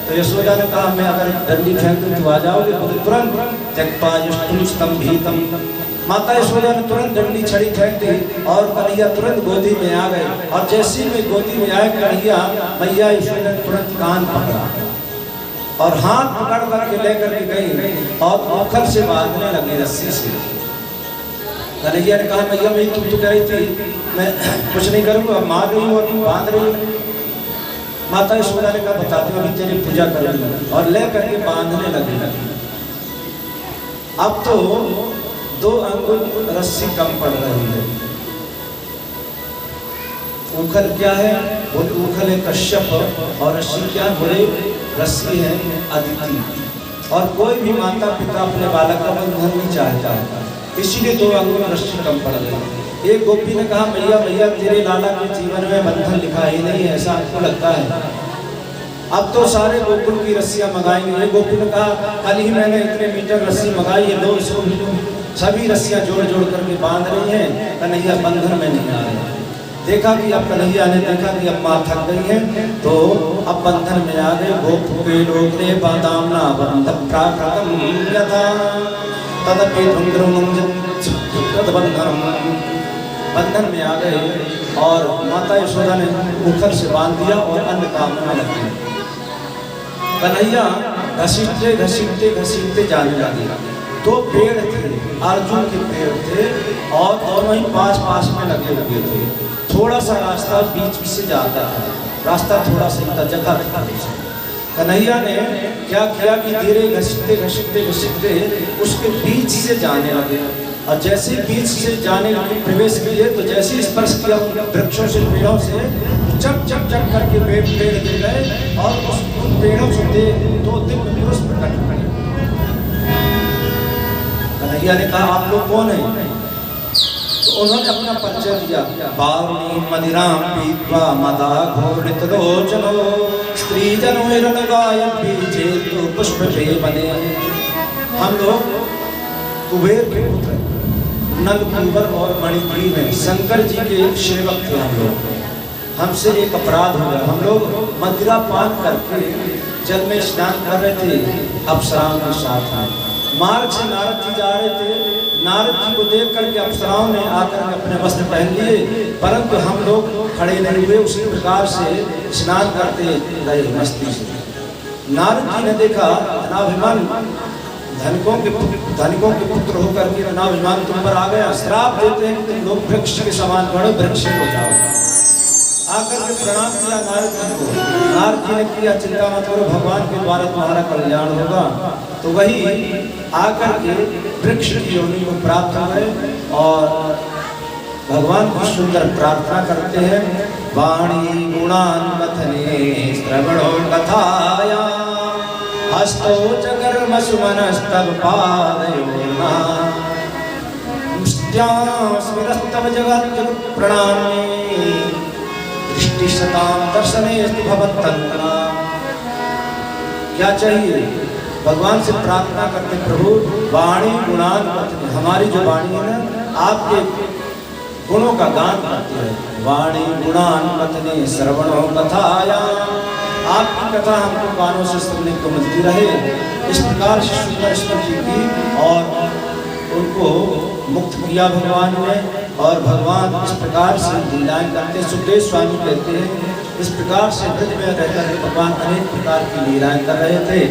तो यशोदा ने कहा मैं अगर डंडी फेंक दूं तो आ जाओगे? बोले तुरंत। त्यक्त्वा जष्टुं सुतं भीतं, माता यशोदा ने तुरंत डंडी छड़ी फेंक दी और कन्हैया तुरंत गोदी में आ गए। और जैसे में गोदी में आए कन्हैया, मैया यशोदा ने तुरंत कान पकड़ा और हाथ पकड़ करके लेकर के गई और ओखर से बांधने लगी रस्सी से। कन्हैया ने कहा मैया मैं तुम तो कह रही थी मैं कुछ नहीं करूँगा, मार रही हूँ और तुम बांध रही हो। माता यशोदा ने कहा बताती हूँ अभी तेरी पूजा करूँगी, और ले करके बांधने लगी। अब तो 2 अंगुल रस्सी कम पड़ रही है। उखल क्या है? बोले उखल है कश्यप और रस्सी क्या? बोले रस्सी है अदिति। और कोई भी माता पिता अपने बालक का बंधन नहीं चाहता है, इसीलिए 2 अंगुल रस्सी कम पड़ गई। एक गोपी ने कहा मैया मैया तेरे लाला के जीवन में बंधन लिखा ही नहीं है, ऐसा आपको लगता है? अब तो सारे गोकुल की रस्सियां मंगाएंगे। एक गोपी ने कहा कल ही मैंने इतने मीटर रस्सी मंगाई है, 200 सभी रस्सियां जोड़ जोड़ करके बांध रही हैं, कन्हैया बंधन में नहीं आ रहे। देखा कि अब कन्हैया ने देखा कि अब माँ थक गई है तो अब बंधन में आ गए। गोपे लोकरे बादामना बंध प्राकृतम यथा तदपि बंधन में आ गए और माता यशोदा ने उखर से बांध दिया और अन्य काम में लगे। कन्हैया घसीटते घसीटते घसीटते जाने लगे। 2 पेड़ थे, अर्जुन के पेड़ थे और दोनों ही पास पास में लगे हुए थे। थोड़ा सा रास्ता बीच से जाता था, रास्ता थोड़ा सा जगह था। कन्हैया ने क्या किया कि धीरे घसीटते घसीटते घसीटते उसके बीच से जाने लगे और जैसे बीच से जाने लगे प्रवेश किए तो जैसे स्पर्श किया वृक्षों से पेड़ों से चप चप चप करके पेड़ गिर गए और उन पेड़ों से 2 दिव्य पुरुष प्रकट हुए। कन्हैया ने कहा आप लोग कौन हैं? तो उन्होंने अपना परिचय दिया। बावनी मदिराम पीत्वा मदा घोरित लोचनो स्त्री जनोरण गायन पीछे तो पुष्प पे बने। हम लोग कुबेर के पुत्र नल कुंवर और मणिपुरी में शंकर जी के सेवक थे हम लोग। हमसे एक अपराध हो गया। हम लोग मदिरा पान करके जल में स्नान कर रहे थे अप्सराओं के साथ में। मार्ग से नारद जी जा रहे थे। नारद जी को देख करके अप्सराओं ने आकर अपने वस्त्र पहन लिए, परंतु हम लोग खड़े नहीं हुए, उसी प्रकार से स्नान करते रहे मस्ती से। नारद जी ने देखा धनाभिमान धनिकों के पुत्र होकर के धनाभिमान तुम पर आ गया, श्राप देते हैं कि तुम लोग वृक्ष के समान बढ़ो, वृक्ष हो जाओ। आकर के प्रणाम किया नारद जी को। नारद जी ने किया चिंता मत करो, भगवान के द्वारा तुम्हारा कल्याण होगा। तो वही आकर के वृक्ष की योनि को प्राप्त हो गए और भगवान को सुंदर प्रार्थना करते हैं। वाणी गुणान्मथने श्रवणो कथाया हस्तो चकर्म सुमनस्तव पादयोर्ना स्मृतस्तव जगत् प्रणामे दृष्टि सताम दर्शनेस्तु भवत्तन्त्रा। क्या चाहिए? भगवान से प्रार्थना करते प्रभु वाणी गुणान करते, हमारी जो वाणी है ना आपके गुणों का गान करती है। वाणी गुणान कथने श्रवणो कथाया, आपकी कथा हमको कानों से सुनने को मिलती रहे। इस प्रकार से सुंदर जी की और उनको मुक्त किया भगवान ने। और भगवान इस प्रकार से लीलाएं करते, सुखदेव स्वामी कहते हैं इस प्रकार से ब्रज में रहकर भगवान अनेक प्रकार की लीलाएं कर रहे थे।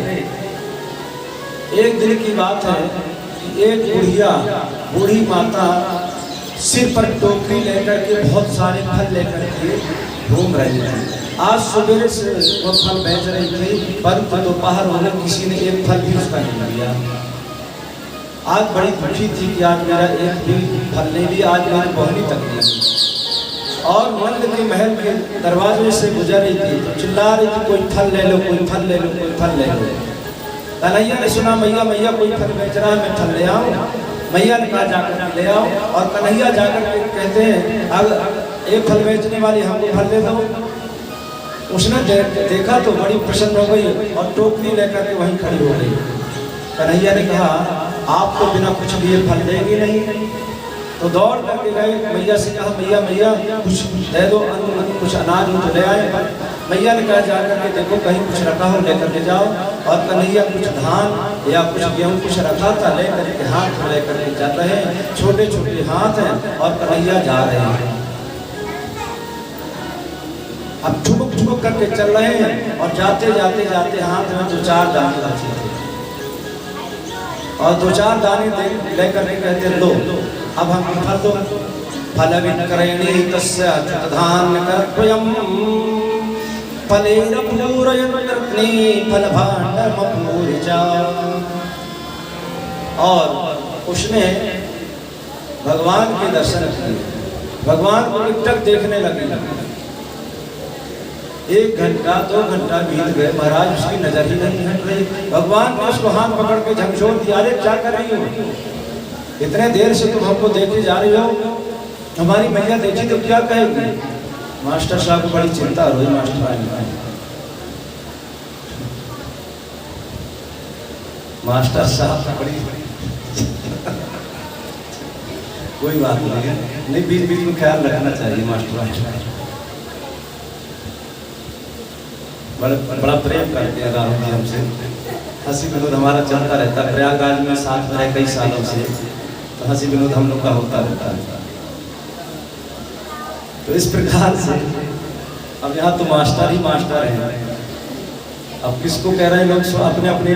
एक दिन की बात है कि एक बूढ़ी माता सिर पर टोकरी लेकर के बहुत सारे फल लेकर के घूम रही थी। आज सुबह से वो फल बेच रही थी, परंतु दोपहर होने किसी ने एक फल भी उसका नहीं लिया। आज बड़ी खुशी थी कि आज मेरा एक भी फल नहीं लिया, आज मेरी बहुनी तक नहीं। और नंद के महल के दरवाजे से गुजर रही थी तो चिल्ला रही थी कोई फल ले लो, कोई फल ले लो, कोई फल ले लो। कन्हैया ने सुना मैया मैया कोई फल बेच रहा है, मैं फल ले आऊँ। मैया ने कहा जाकर ले आओ। और कन्हैया जाकर के कहते हैं अब एक फल बेचने वाली हमको फल दे दो। उसने देखा तो बड़ी प्रसन्न हो गई और टोकरी लेकर के वहीं खड़ी हो गई। कन्हैया ने कहा आप तो बिना कुछ लिए फल देंगे नहीं। तो दौड़ करके गए मैया से कहा मैया मैया कुछ दे दो, कुछ अनाज हो तो ले आए। मैया ने कहा जाकर के देखो कहीं कुछ रखा हो लेकर के जाओ। और कन्हैया कुछ धान या कुछ गेहूँ कुछ रखा था लेकर के हाथ में लेकर के जा रहे हैं। छोटे छोटे हाथ हैं और कन्हैया जा रहे हैं। अब ठुमक ठुमक करके चल रहे हैं और जाते जाते जाते हाथ में 2-4 दाने रखे थे और 2-4 दाने लेकर के कहते लो अब हम फल दो। फल विक्रयणी तस्य धान्य कर्पयम् फलेन पूरयन्नग्नि फलभाण्डमपूरिजा। और उसने भगवान के दर्शन किए, भगवान को एकटक देखने लगी। 1 घंटा 2 घंटा बीत गए, महाराज उसकी नजर ही नहीं हट रही। भगवान ने उसको हाथ पकड़ के झकझोर दिया, अरे क्या कर रही हो? इतने देर से तुम हमको देखे जा रही हो, हमारी मैया देखी तो क्या कहेगी? मास्टर साहब को बड़ी चिंता हुई। मास्टर साहब बड़ी कोई बात नहीं है, नहीं बीच बीच में ख्याल रखना चाहिए। मास्टर बड़ा प्रेम करते हैं राहुल जी हमसे, हंसी विनोद हमारा चलता रहता है। प्रयागराज में साथ में रहे कई सालों से, तो हंसी विनोद हम लोग का होता रहता है। तो इस प्रकार से अब यहाँ तो मास्टर ही मास्टर हैं। अब किसको कह रहे हैं लोग अपने अपने